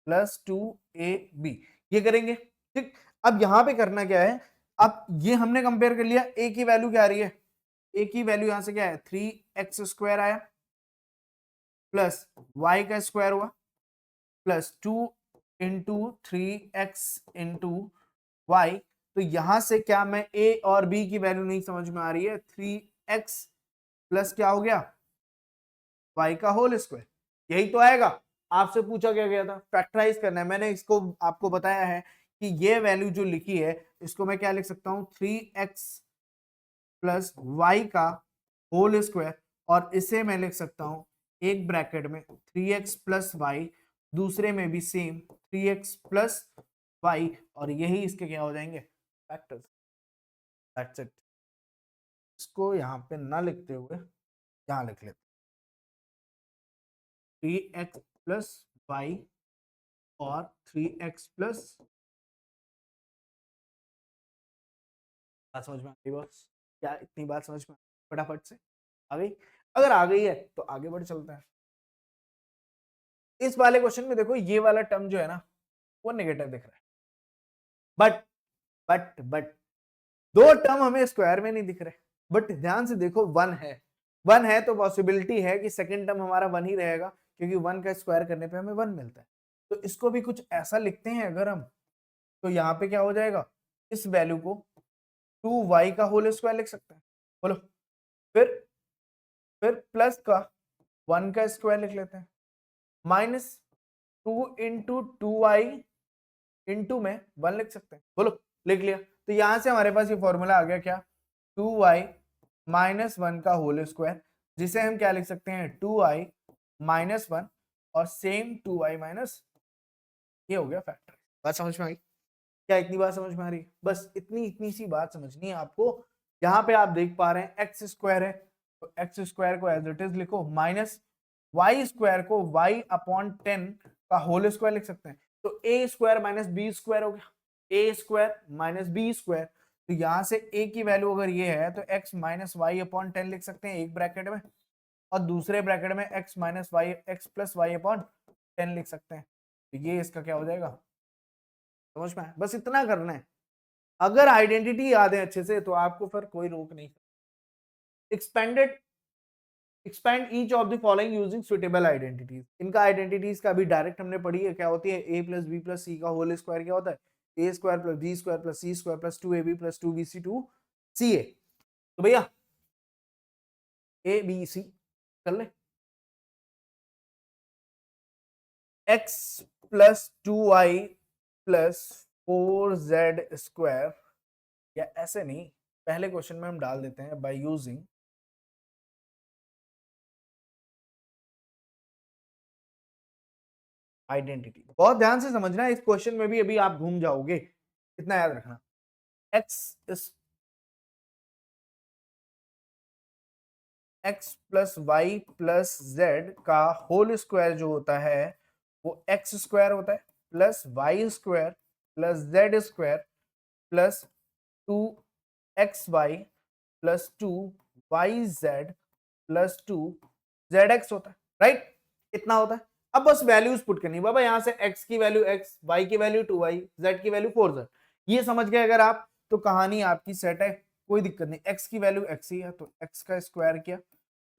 plus 2ab, ये करेंगे, ठीक। अब यहां पे करना क्या है, अब ये हमने कंपेयर कर लिया, a की वैल्यू क्या आ रही है, a की वैल्यू यहां से क्या है, 3x स्क्वायर आया, प्लस y का स्क्वायर हुआ, plus 2 into 3x into y. तो यहां से क्या, मैं a और b की वैल्यू नहीं समझ में आ रही है, 3x प्लस क्या हो गया, y का होल स्क्वायर, यही तो आएगा। आपसे पूछा क्या गया था, फैक्टराइज करना है, मैंने इसको आपको बताया है कि ये वैल्यू जो लिखी है, इसको मैं क्या लिख सकता हूं, 3x प्लस वाई का होल स्क्वायर, और इसे मैं लिख सकता हूं एक ब्रैकेट में 3x प्लस वाई, दूसरे में भी सेम 3x प्लस वाई, और यही इसके क्या हो जाएंगे, फैक्टर्स। That's it. इसको यहां पे ना लिखते हुए यहां लिख लेते, 3x प्लस वाई और 3x प्लस, बात समझ में आ गई बॉस, क्या इतनी बात समझ में फटाफट से आ गई, अगर आ गई है तो आगे बढ़ चलता है। इस वाले क्वेश्चन में देखो, ये वाला टर्म जो है ना, वो नेगेटिव दिख रहा है, बट दो टर्म हमें स्क्वायर में नहीं दिख रहे, बट ध्यान से देखो, वन है, वन है तो पॉसिबिलिटी है कि सेकंड टर्म हमारा वन ही रहेगा, क्योंकि वन का स्क्वायर करने पे हमें वन मिलता है। तो इसको भी कुछ ऐसा लिखते हैं अगर हम, तो यहाँ पे क्या हो जाएगा, इस वैल्यू को 2y का होल स्क्वायर लिख सकते हैं, बोलो, फिर प्लस का 1 का स्क्वायर लिख लेते हैं, माइनस 2 इंटू 2y इंटू में 1 लिख सकते हैं, बोलो, लिख लिया। तो यहां से हमारे पास ये फॉर्मूला आ गया क्या, 2y माइनस 1 का होल स्क्वायर, जिसे हम क्या लिख सकते हैं, 2y माइनस 1, और सेम 2y माइनस, ये हो गया फैक्टर। बात समझ में आई, क्या इतनी बात समझ में आ रही है, बस इतनी इतनी सी बात समझनी है आपको। यहाँ पे आप देख पा रहे हैं एक्स स्क्वायर है, तो एक्स स्क्वायर को एज इट इज लिखो, माइनस वाई स्क्वायर को y अपॉन 10 का होल स्क्वायर लिख सकते हैं, तो ए स्क्वायर माइनस बी स्क्वायर हो गया, ए स्क्वायर माइनस बी स्क्वायर। तो यहां से a की वैल्यू अगर ये है, तो x माइनस वाई अपॉन 10 लिख सकते हैं एक ब्रैकेट में, और दूसरे ब्रैकेट में x minus y, x plus y upon 10 लिख सकते हैं। तो ये इसका क्या हो जाएगा, समझ में आया, बस इतना करना है। अगर आइडेंटिटी याद है अच्छे से, तो आपको फिर कोई रोक नहीं। Expanded, expand each of the following using suitable identities, इनका आइडेंटिटीज का भी डायरेक्ट हमने पढ़ी है, क्या होती है, a plus b plus c का होल स्क्वायर क्या होता है, a square plus B square plus c square plus 2ab plus 2bc 2ca। तो भैया a b c कर ले, x plus 2y plus 4z square, या ऐसे नहीं, पहले क्वेश्चन में हम डाल देते हैं बाय यूजिंग आइडेंटिटी। बहुत ध्यान से समझना, इस क्वेश्चन में भी अभी आप घूम जाओगे, इतना याद रखना, x plus y plus z का होल स्क्वायर जो होता है, वो एक्स स्क्वायर होता है plus y square plus z square plus 2xy plus 2yz plus 2zx होता है, राइट, इतना होता है। अब बस वैल्यूज पुट करनी है बाबा, यहां से x की वैल्यू x, y की वैल्यू 2y, z की वैल्यू 4z, ये समझ गए अगर आप, तो कहानी आपकी सेट है, कोई दिक्कत नहीं। x की वैल्यू x ही है, तो x का स्क्वायर किया,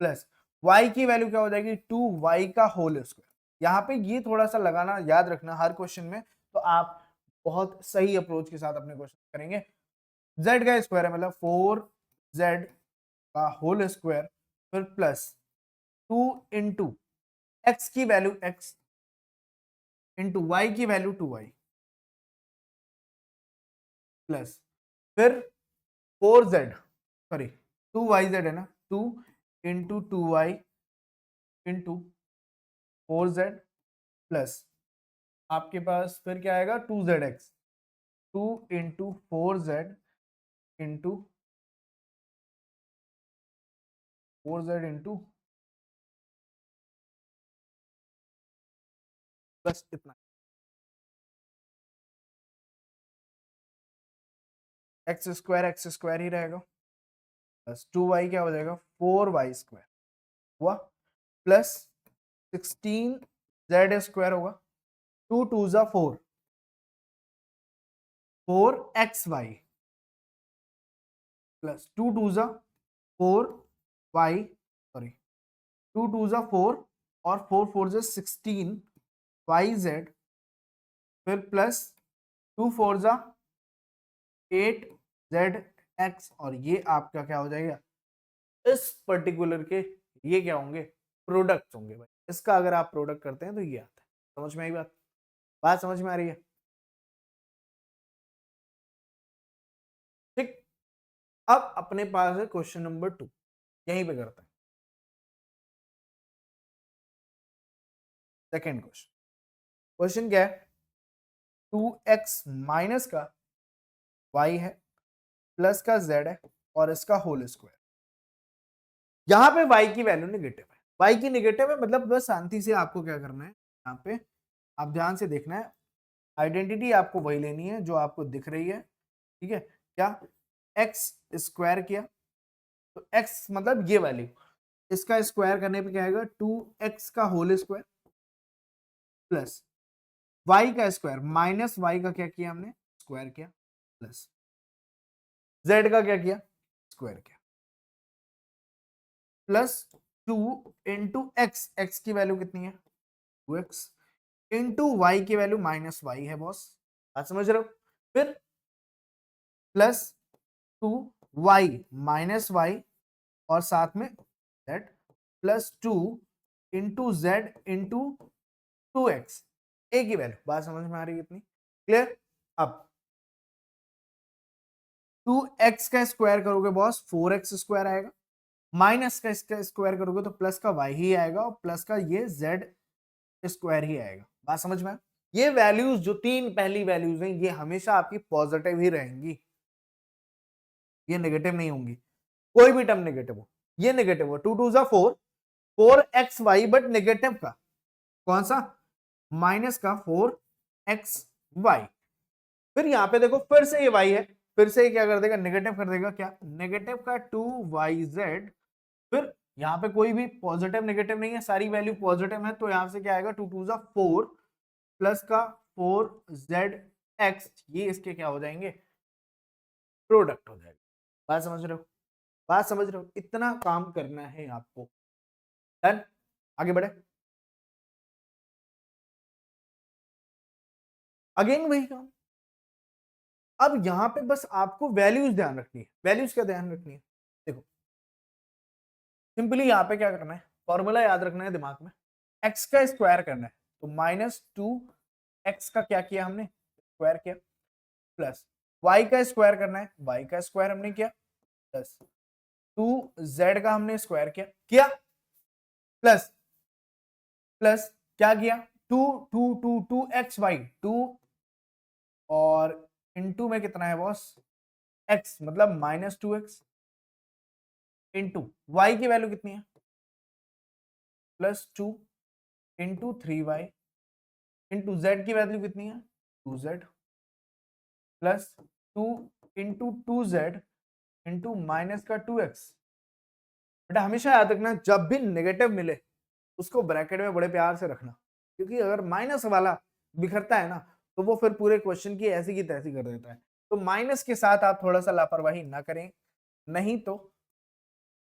प्लस y की वैल्यू क्या हो जाएगी, 2y का होल स्क्वायर। यहाँ पे ये थोड़ा सा लगाना याद रखना हर क्वेश्चन में, तो आप बहुत सही अप्रोच के साथ अपने क्वेश्चन करेंगे। z का स्क्वायर है मतलब 4 जेड का होल स्क्वायर फिर प्लस 2 इंटू एक्स की वैल्यू एक्स इंटू वाई की वैल्यू 2y प्लस फिर 4z सॉरी 2yz है ना 2 into 2y into 4z plus आपके पास फिर क्या आएगा 2zx 2 into 4z into 4z into बस इतना एक्स स्क्वायर ही रहेगा प्लस 2y क्या हो जाएगा 4y स्क्वायर हुआ प्लस 16 जेड स्क्वायर होगा 2 2 जा 4 4xy प्लस 2 2 जा 4y सॉरी 2 2 जा 4 और 4 4 जा 16 yz फिर प्लस 2 4 जा 8zx और ये आपका क्या हो जाएगा इस पर्टिकुलर के ये क्या होंगे प्रोडक्ट होंगे भाई इसका अगर आप प्रोडक्ट करते हैं तो ये आता है समझ में आई बात समझ में आ रही है ठीक अब अपने पास है क्वेश्चन नंबर 2 यहीं पे करते हैं सेकेंड क्वेश्चन क्या है 2x माइनस का y है प्लस का z है और इसका होल स्क्वायर यहां पे y की वैल्यू निगेटिव है y की निगेटिव है मतलब बस शांति से आपको क्या करना है यहाँ पे आप ध्यान से देखना है आइडेंटिटी आपको वही लेनी है जो आपको दिख रही है ठीक है क्या x स्क्वायर किया तो x मतलब ये वैल्यू इसका स्क्वायर करने पे क्या आएगा 2x का होल स्क्वायर प्लस y का स्क्वायर माइनस y का क्या किया हमने स्क्वायर किया प्लस z का क्या किया स्क्वायर किया प्लस 2 इंटू एक्स एक्स की वैल्यू कितनी है 2x इंटू वाई की वैल्यू माइनस वाई है बॉस बात समझ रहे हो फिर प्लस 2y माइनस वाई और साथ में z plus 2 into Z into 2x ए की वैल्यू बात समझ में आ रही है इतनी क्लियर अब 2x का स्क्वायर करोगे बॉस 4x स्क्वायर आएगा माइनस का इसका स्क्वायर करोगे तो प्लस का y ही आएगा और प्लस का ये z स्क्वायर ही आएगा बात समझ में ये वैल्यूज जो तीन पहली वैल्यूज हैं ये हमेशा आपकी पॉजिटिव ही रहेंगी ये नेगेटिव नहीं होंगी कोई भी टर्म नेगेटिव हो ये नेगेटिव हो 2 2 जा 4 4xy बट नेगेटिव का कौन सा माइनस का 4xy फिर यहां पे देखो फिर से ये y है फिर से क्या कर देगा नेगेटिव कर देगा क्या नेगेटिव का 2yz फिर यहाँ पे कोई भी पॉजिटिव नेगेटिव नहीं है सारी वैल्यू पॉजिटिव है तो यहां से क्या आएगा 2 2 जा 4 प्लस का 4zx ये इसके क्या हो जाएंगे प्रोडक्ट हो जाएगा बात समझ रहे हो इतना काम करना है आपको डन आगे बढ़े अगेन वही काम अब यहां पे बस आपको वैल्यूज ध्यान रखनी है वैल्यूज क्या ध्यान रखनी है देखो सिंपली यहाँ पे क्या करना है फॉर्मूला याद रखना है दिमाग में x का स्क्वायर करना है तो -2x का क्या किया हमने स्क्वायर किया प्लस y का स्क्वायर करना है y का स्क्वायर हमने किया प्लस 2z का हमने स्क्वायर किया प्लस प्लस क्या किया 2 2 2 2xy 2 और इनटू में कितना है बॉस x मतलब -2x इंटू वाई की वैल्यू कितनी है +2 इंटू 3y इंटू जेड की वैल्यू कितनी है 2z plus 2 into 2z into minus का 2x बेटा हमेशा याद रखना जब भी नेगेटिव मिले उसको ब्रैकेट में बड़े प्यार से रखना क्योंकि अगर माइनस वाला बिखरता है ना तो वो फिर पूरे क्वेश्चन की ऐसी की तैसी कर देता है तो माइनस के साथ आप थोड़ा सा लापरवाही ना करें नहीं तो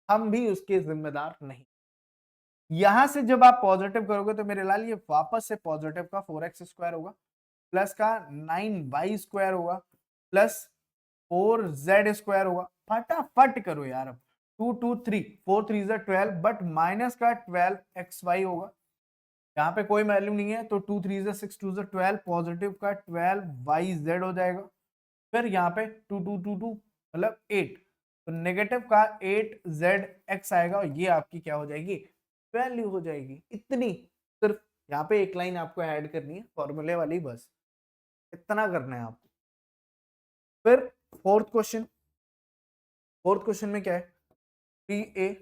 हम भी उसके जिम्मेदार नहीं यहां से जब आप पॉजिटिव करोगे तो मेरे लाल ये वापस से पॉजिटिव का 4x स्क्वायर होगा प्लस का 9y स्क्वायर होगा प्लस 4z स्क्वायर होगा फटाफट करो यार। अब 2 2 3 4 3 12, बट माइनस का 12 एक्स वाई होगा, यहाँ पे कोई वैल्यू नहीं है तो 2 3 6 2 12, पॉजिटिव का 12 वाई जेड हो जाएगा। फिर यहाँ पे 2 2 2 2 मतलब 8, तो नेगेटिव का 8 जेड एक्स आएगा और ये आपकी क्या हो जाएगी, वैल्यू हो जाएगी। इतनी सिर्फ यहाँ पे एक लाइन आपको ऐड करनी है फॉर्मूले वाली, बस इतना करना है आपको। फिर फोर्थ क्वेश्चन में क्या है, 3a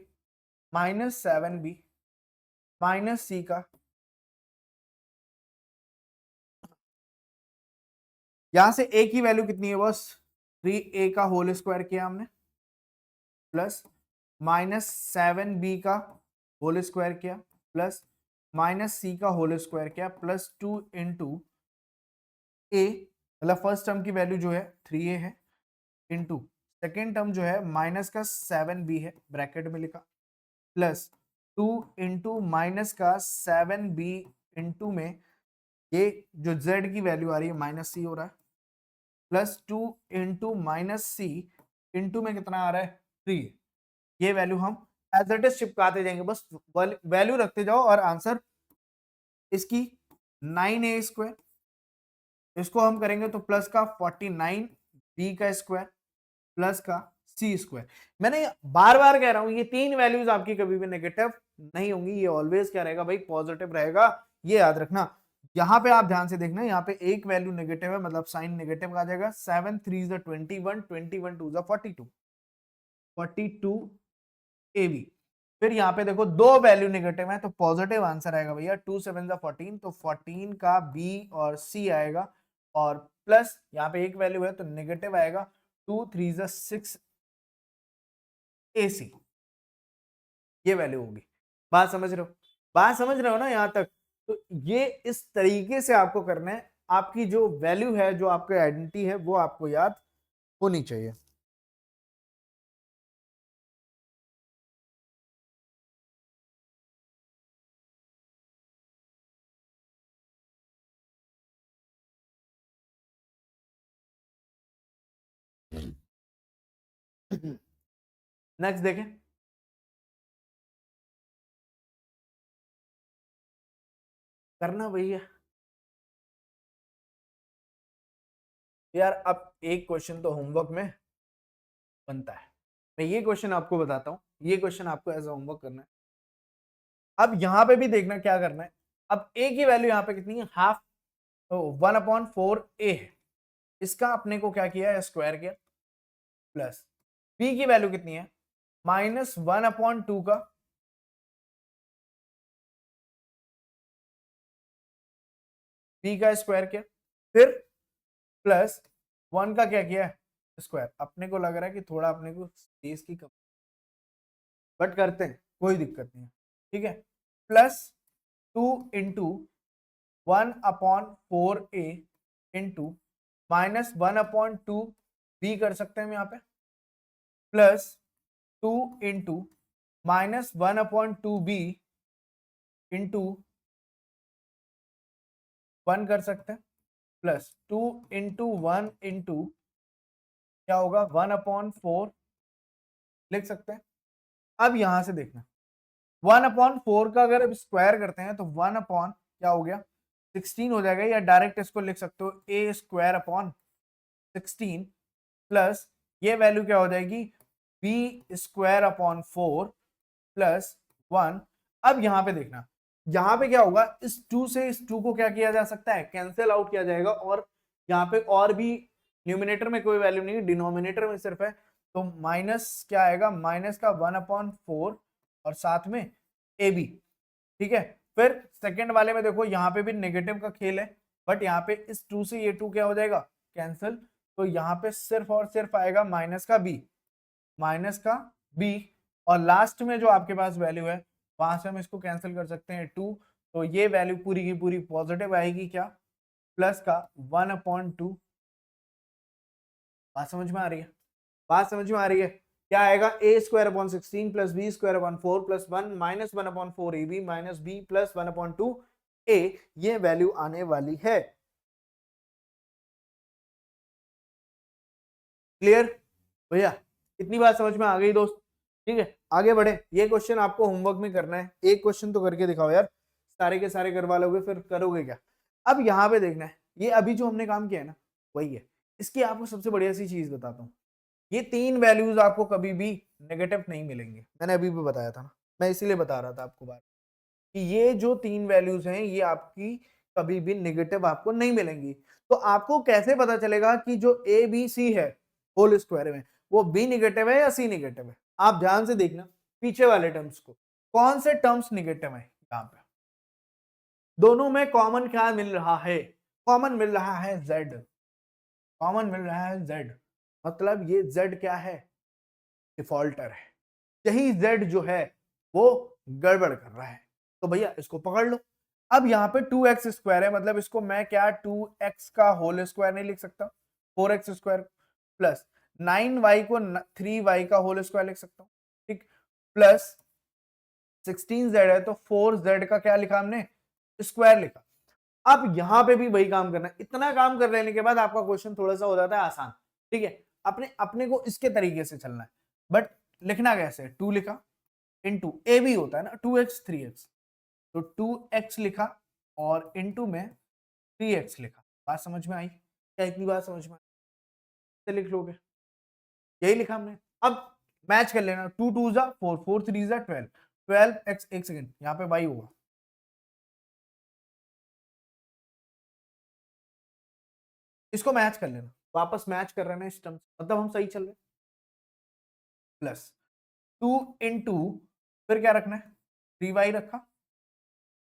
माइनस 7b माइनस सी का, यहां से a की वैल्यू कितनी है बस, 3a का होल स्क्वायर किया हमने, प्लस माइनस 7b का होल स्क्वायर किया, प्लस माइनस सी का होल स्क्वायर किया, प्लस 2 इंटू ए, मतलब फर्स्ट टर्म की वैल्यू जो है 3a है, इंटू सेकेंड टर्म जो है माइनस का 7b है ब्रैकेट में लिखा, प्लस 2 इंटू माइनस का 7b इंटू में ये जो z की वैल्यू आ रही है माइनस सी हो रहा है, प्लस 2 इंटू माइनस सी इंटू में कितना आ रहा है 3। ये वैल्यू हम एज इट इज चिपकाते जाएंगे, बस वैल्यू रखते जाओ और आंसर इसकी 9a स्क्वायर, इसको हम करेंगे तो प्लस का 49 b का स्क्वायर प्लस का सी स्क्वायर। मैंने बार बार कह रहा हूं ये तीन वैल्यूज आपकी कभी भी नेगेटिव नहीं होंगी, ये ऑलवेज क्या रहेगा भाई, पॉजिटिव रहेगा, ये याद रखना। यहां पे आप ध्यान से देखना, यहाँ पे एक वैल्यू नेगेटिव है मतलब साइन नेगेटिव आ जाएगा, 7 3 21 21 2 42 42 AB। फिर यहाँ पे देखो दो वैल्यू नेगेटिव है तो पॉजिटिव आंसर आएगा भैया, 2 7 14, तो 14 का B और C आएगा, और प्लस यहाँ पे एक वैल्यू है तो नेगेटिव आएगा, 2 3 6 AC, ये वैल्यू होगी। बात समझ रहे हो, बात समझ रहे हो ना यहाँ तक। तो ये इस तरीके से आपको करना है, आपकी जो वैल्यू है, जो आपकी आइडेंटिटी है, वो आपको याद होनी चाहिए। नेक्स्ट देखें, करना भैया यार। अब एक क्वेश्चन तो होमवर्क में बनता है, मैं ये क्वेश्चन आपको बताता हूं, ये क्वेश्चन आपको एज होमवर्क करना है। अब यहां पे भी देखना क्या करना है, अब ए की वैल्यू यहाँ पे कितनी है, हाफ, तो 1/4 a है, इसका अपने को क्या किया है, स्क्वायर किया, प्लस b की वैल्यू कितनी है, -1/2 का, b का स्क्वायर किया, फिर प्लस 1 का क्या किया है, स्क्वायर। अपने को लग रहा है कि थोड़ा अपने को स्पेस की कमी, बट करते हैं, कोई दिक्कत नहीं है, ठीक है। Plus 2 into 1/4a into -1/2 b कर सकते हैं हम यहाँ पे, प्लस 2 इंटू -1/2b इंटू 1 कर सकते हैं, प्लस 2 इंटू 1 इंटू क्या होगा, 1/4 लिख सकते हैं। अब यहां से देखना, 1/4 का अगर स्क्वायर करते हैं तो 1 अपॉन क्या हो गया, 16 हो जाएगा, या डायरेक्ट इसको लिख सकते हो a स्क्वायर अपॉन 16, प्लस ये वैल्यू क्या हो जाएगी, b स्क्वायर अपॉन 4 प्लस 1। अब यहां पे देखना, यहां पे क्या होगा, इस 2 से इस 2 को क्या किया जा सकता है, कैंसिल आउट किया जाएगा, और यहाँ पे और भी न्यूमिनेटर में कोई वैल्यू नहीं है, डिनोमिनेटर में सिर्फ है, तो माइनस क्या आएगा, माइनस का 1/4 और साथ में ए बी, ठीक है। फिर सेकंड वाले में देखो, यहाँ पे भी नेगेटिव का खेल है, बट यहाँ पे इस 2 से ये 2 क्या हो जाएगा, कैंसिल, तो यहाँ पे सिर्फ और सिर्फ आएगा माइनस का बी, माइनस का बी, और लास्ट में जो आपके पास वैल्यू है वहां से हम इसको कैंसिल कर सकते हैं 2, तो ये वैल्यू पूरी की पूरी पॉजिटिव आएगी, क्या, प्लस का 1/2। बात समझ में आ रही है, बात समझ में आ रही है। क्या आएगा, A square upon 16 plus B square upon 4 plus 1 minus 1/4 A B minus B plus 1/2 A, ये वैल्यू आने वाली है। क्लियर भैया, इतनी बात समझ में आ गई दोस्त? ठीक है, आगे बढ़े। ये क्वेश्चन आपको होमवर्क में करना है, एक क्वेश्चन तो करके दिखाओ यार, सारे के सारे करवा लोगे फिर करोगे क्या? अब यहाँ पे देखना है, ये अभी जो हमने काम किया है ना वही है। इसकी आपको सबसे बढ़िया सी चीज बताता हूँ, ये तीन वैल्यूज आपको कभी भी नेगेटिव नहीं मिलेंगे, मैंने अभी भी बताया था ना, मैं इसीलिए बता रहा था आपको बात कि ये जो तीन वैल्यूज हैं ये आपकी कभी भी नेगेटिव आपको नहीं मिलेंगी। तो आपको कैसे पता चलेगा कि जो ए बी सी है होल स्क्वायर में वो बी निगेटिव है या सी निगेटिव है? आप ध्यान से देखना पीछे वाले टर्म्स को, कौन से टर्म्स निगेटिव है यहाँ पे? दोनों में कॉमन क्या मिल रहा है? कॉमन मिल रहा है z, कॉमन मिल रहा है z, मतलब ये z क्या है? डिफॉल्टर है। यही z जो है वो गड़बड़ कर रहा है, तो भैया इसको पकड़ लो। अब यहाँ पे 2x स्क्वायर है, मतलब इसको मैं क्या 2x का होल स्क्वायर नहीं लिख सकता, 4x स्क्वायर प्लस 9y को 3y का होल स्क्वायर लिख सकता हूँ, ठीक, प्लस 16z है तो 4z का क्या लिखा हमने? स्क्वायर लिखा। अब यहां पे भी वही काम करना है। इतना काम कर लेने के बाद आपका क्वेश्चन थोड़ा सा हो जाता है आसान, ठीक है। अपने अपने को इसके तरीके से चलना है, बट लिखना कैसे? 2 लिखा इनटू ए भी होता है ना 2x 3x, तो 2x लिखा और इनटू में 3x लिखा। बात समझ में आई क्या? इतनी बात समझ में आई लिख लोगे, यही लिखा हमने। अब मैच कर लेना, 2 2 जा 4, 4 3 जा 12, 12x, एक सेकंड यहाँ पे y होगा, इसको मैच कर लेना, वापस मैच कर रहे हैं इस टर्म से, मतलब हम सही चल रहे हैं। प्लस 2 इंटू फिर क्या रखना है? 3y रखा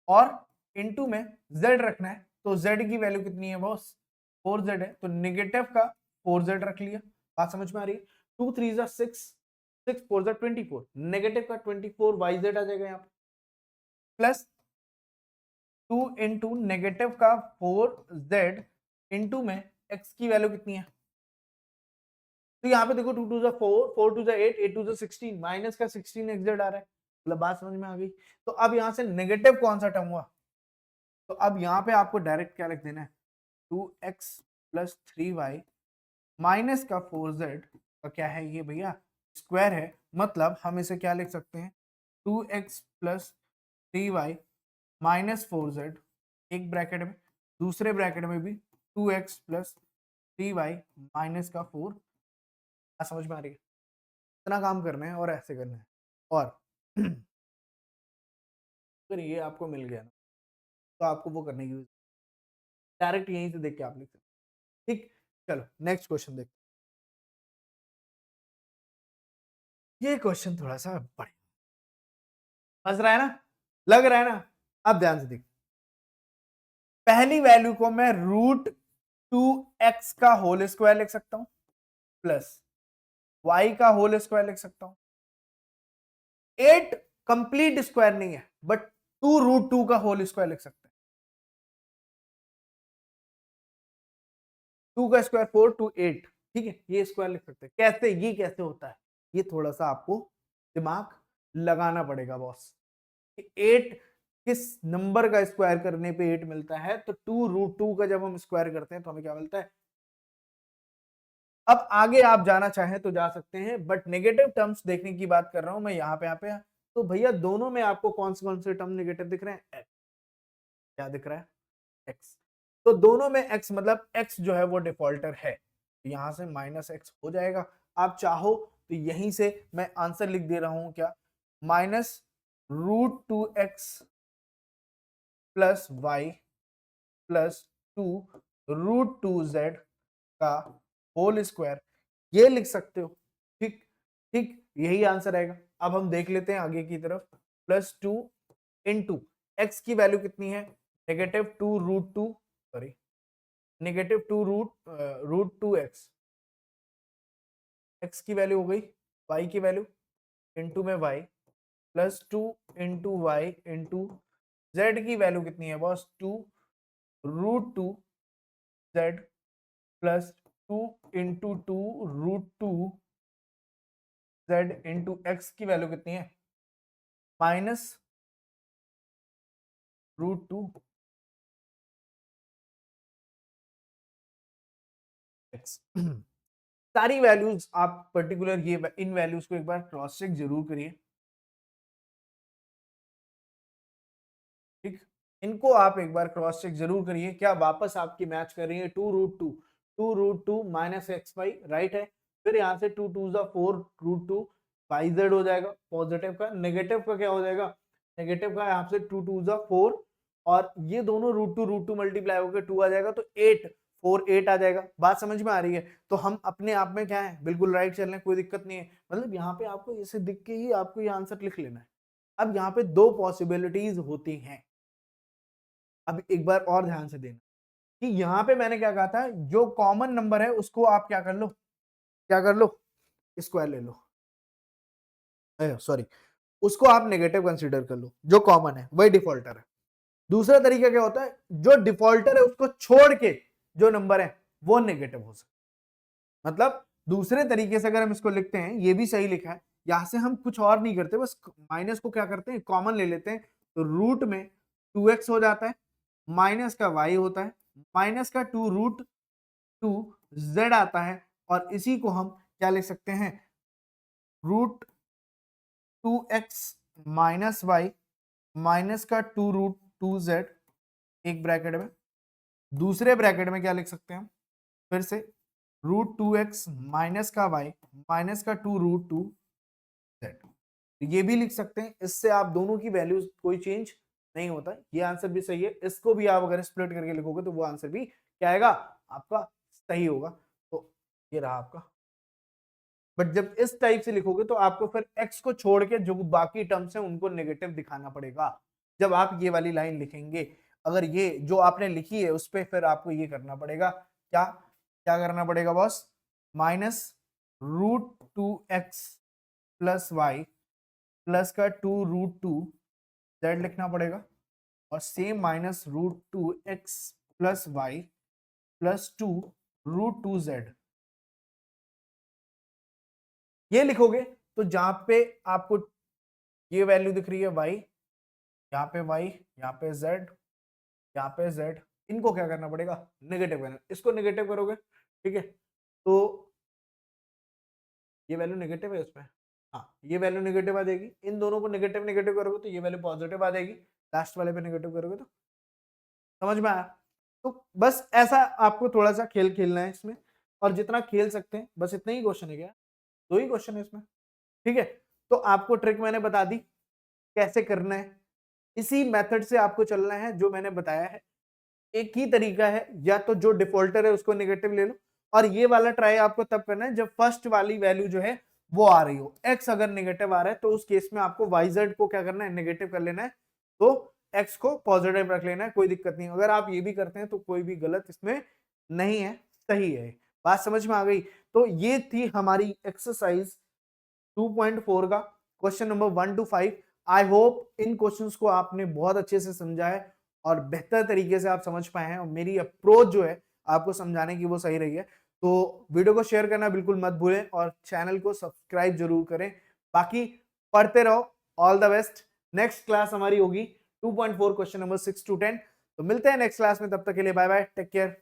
और इंटू में z रखना है, तो z की वैल्यू कितनी है बॉस? 4z है, तो निगेटिव का 4z रख लिया। बात समझ में आ रही है? 2 3 जा 6, 6 4 जा 24, नेगेटिव का 24 yz आ जाएगा यहाँ पे, प्लस 2 इंटू नेगेटिव का 4z इंटू में x की वैल्यू कितनी है? तो यहाँ पे देखो 2 2 जा 4, 4 2 जा 8, 8 2 जा 16, माइनस का 16 xz आ रहा है, मतलब बात समझ में आ गई। तो अब यहाँ से नेगेटिव कौन सा टर्म हुआ? तो अब यहाँ पे आपको डायरेक्ट क्या लिख देना है? 2x प्लस 3y माइनस का 4z का क्या है ये भैया? स्क्वायर है, मतलब हम इसे क्या लिख सकते हैं? 2x plus 3y minus 4z, एक ब्रैकेट में, दूसरे ब्रैकेट में भी 2x प्लस 3y माइनस का 4। समझ में आ रही है? इतना काम करना है और ऐसे करना है। और अगर ये आपको मिल गया ना तो आपको वो करने की डायरेक्ट यहीं से देख के आप लिख सकते, ठीक। चलो नेक्स्ट क्वेश्चन देखते, ये क्वेश्चन थोड़ा सा बढ़िया फंस रहा है ना, लग रहा है ना? अब ध्यान से देख, पहली वैल्यू को मैं √2x का होल स्क्वायर लिख सकता हूं प्लस y का होल स्क्वायर लिख सकता हूं। 8 कंप्लीट स्क्वायर नहीं है, बट 2√2 का होल स्क्वायर लिख सकते हैं। 2 का स्क्वायर 4, 2 8, ठीक है, ये स्क्वायर लिख सकते हैं। कैसे? ये कैसे होता है? ये थोड़ा सा आपको दिमाग लगाना पड़ेगा बॉस। 8 किस नंबर का स्क्वायर करने पे 8 मिलता है? तो 2√2 का जब हम स्क्वायर करते हैं तो हमें क्या मिलता है? अब आगे आप जाना चाहें तो जा सकते हैं, बट नेगेटिव टर्म्स देखने की बात कर रहा हूं मैं यहाँ पे। तो भैया दोनों में आपको कौन से टर्म नेगेटिव दिख रहे हैं? क्या दिख रहा है? एक्स। तो दोनों में एक्स, मतलब एक्स जो है वो डिफॉल्टर है, यहां से माइनस एक्स हो जाएगा। आप चाहो तो यहीं से मैं आंसर लिख दे रहा हूं, क्या? -√2x plus y plus 2 √2z का होल स्क्वायर, ये लिख सकते हो, ठीक। ठीक, यही आंसर आएगा। अब हम देख लेते हैं आगे की तरफ, +2 इंटू एक्स की वैल्यू कितनी है? -2 √2, सॉरी, -2 √2x, एक्स की वैल्यू हो गई, वाई की वैल्यू इंटू में y +2 into y into z की वैल्यू कितनी है boss? 2 √2z plus 2 into into x की वैल्यू कितनी है? -√2x। सारी वैल्यूज आप पर्टिकुलर ये इन वैल्यूज को एक बार क्रॉस चेक जरूर करिए, ठीक। इनको आप एक बार क्रॉस चेक जरूर करिए, क्या वापस आपकी मैच कर रही है 2√2 माइनस एक्स वाई, राइट है। फिर यहाँ से 2 2 4√2 वाई जेड हो जाएगा पॉजिटिव का, नेगेटिव का क्या हो जाएगा, नेगेटिव का यहाँ से 2 2 4, और ये दोनों √2 मल्टीप्लाई होकर 2 आ जाएगा, तो 8 आ जाएगा। बात समझ में आ रही है। तो हम अपने आप में क्या है, बिल्कुल राइट चल रहे हैं, कोई दिक्कत नहीं है। मतलब यहाँ पे आपको इसे दिख के ही आपको ये आंसर लिख लेना है। अब यहाँ पे दो पॉसिबिलिटीज होती हैं। अब एक बार और ध्यान से देना कि यहाँ पे मैंने क्या कहा था, जो कॉमन नंबर है उसको आप क्या कर लो, क्या कर लो, स्क्वायर ले लो, सॉरी, उसको आप नेगेटिव कंसीडर कर लो, जो कॉमन है वही डिफॉल्टर है। दूसरा तरीका क्या होता है, जो डिफॉल्टर है उसको छोड़ के जो नंबर है वो नेगेटिव हो सकता है। मतलब दूसरे तरीके से अगर हम इसको लिखते हैं, ये भी सही लिखा है, यहां से हम कुछ और नहीं करते, बस माइनस को क्या करते हैं, कॉमन ले लेते हैं, तो रूट में 2x हो जाता है, माइनस का y होता है, माइनस का 2√2 z आता है, और इसी को हम क्या लिख सकते हैं, √2x माइनस वाई माइनस का 2√2z, एक ब्रैकेट में, दूसरे ब्रैकेट में क्या लिख सकते हैं, फिर से √2x माइनस का y माइनस का 2√2z, ये भी लिख सकते हैं। इससे आप दोनों की वैल्यूज कोई चेंज नहीं होता, ये आंसर भी सही है। इसको भी आप अगर स्प्लिट करके लिखोगे तो वो आंसर भी क्या आएगा, आपका सही होगा। तो ये रहा आपका। बट जब इस टाइप से लिखोगे तो आपको फिर x को छोड़ के जो बाकी टर्म्स हैं उनको नेगेटिव दिखाना पड़ेगा जब आप ये वाली लाइन लिखेंगे। अगर ये जो आपने लिखी है उस पर फिर आपको ये करना पड़ेगा, क्या क्या करना पड़ेगा boss, -√2x plus y plus का 2√2z लिखना पड़ेगा, और same -√2x plus y plus 2√2z ये लिखोगे। तो जहां पे आपको ये वैल्यू दिख रही है y, यहाँ पे y, यहाँ पे z, यहाँ पे z, इनको क्या करना पड़ेगा, नेगेटिव करना। इसको नेगेटिव करोगे, ठीक है, तो ये वैल्यू नेगेटिव है उसमें, हाँ ये वैल्यू नेगेटिव आ जाएगी। इन दोनों को नेगेटिव नेगेटिव करोगे तो ये वैल्यू पॉजिटिव आ जाएगी, लास्ट वाले पे नेगेटिव करोगे तो। समझ में आया। तो बस ऐसा आपको थोड़ा सा खेल खेलना है इसमें, और जितना खेल सकते हैं बस इतना ही क्वेश्चन है, क्या दो ही क्वेश्चन है इसमें, ठीक है। तो आपको ट्रिक मैंने बता दी कैसे करना है, इसी मेथड से आपको चलना है जो मैंने बताया है। एक ही तरीका है, या तो जो डिफॉल्टर है उसको नेगेटिव ले लो, और ये वाला ट्राई आपको तब करना है जब फर्स्ट वाली वैल्यू जो है वो आ रही हो। x अगर नेगेटिव आ रहा है तो उस केस में आपको yz को क्या करना है, नेगेटिव कर लेना है, तो x को पॉजिटिव रख लेना है, कोई दिक्कत नहीं। अगर आप ये भी करते हैं तो कोई भी गलत इसमें नहीं है, सही है। बात समझ में आ गई। तो ये थी हमारी एक्सरसाइज 2.4 का question number 1 to 5। I hope in questions को आपने बहुत अच्छे से समझा है और बेहतर तरीके से आप समझ पाए हैं, और मेरी अप्रोच जो है आपको समझाने की वो सही रही है। तो वीडियो को शेयर करना बिल्कुल मत भूलें, और चैनल को सब्सक्राइब जरूर करें। बाकी पढ़ते रहो। All the best. Next class हमारी होगी 2.4 क्वेश्चन नंबर 6 to 10। तो मिलते हैं नेक्स्ट क्लास में, तब तक के लिए बाय बाय, टेक केयर।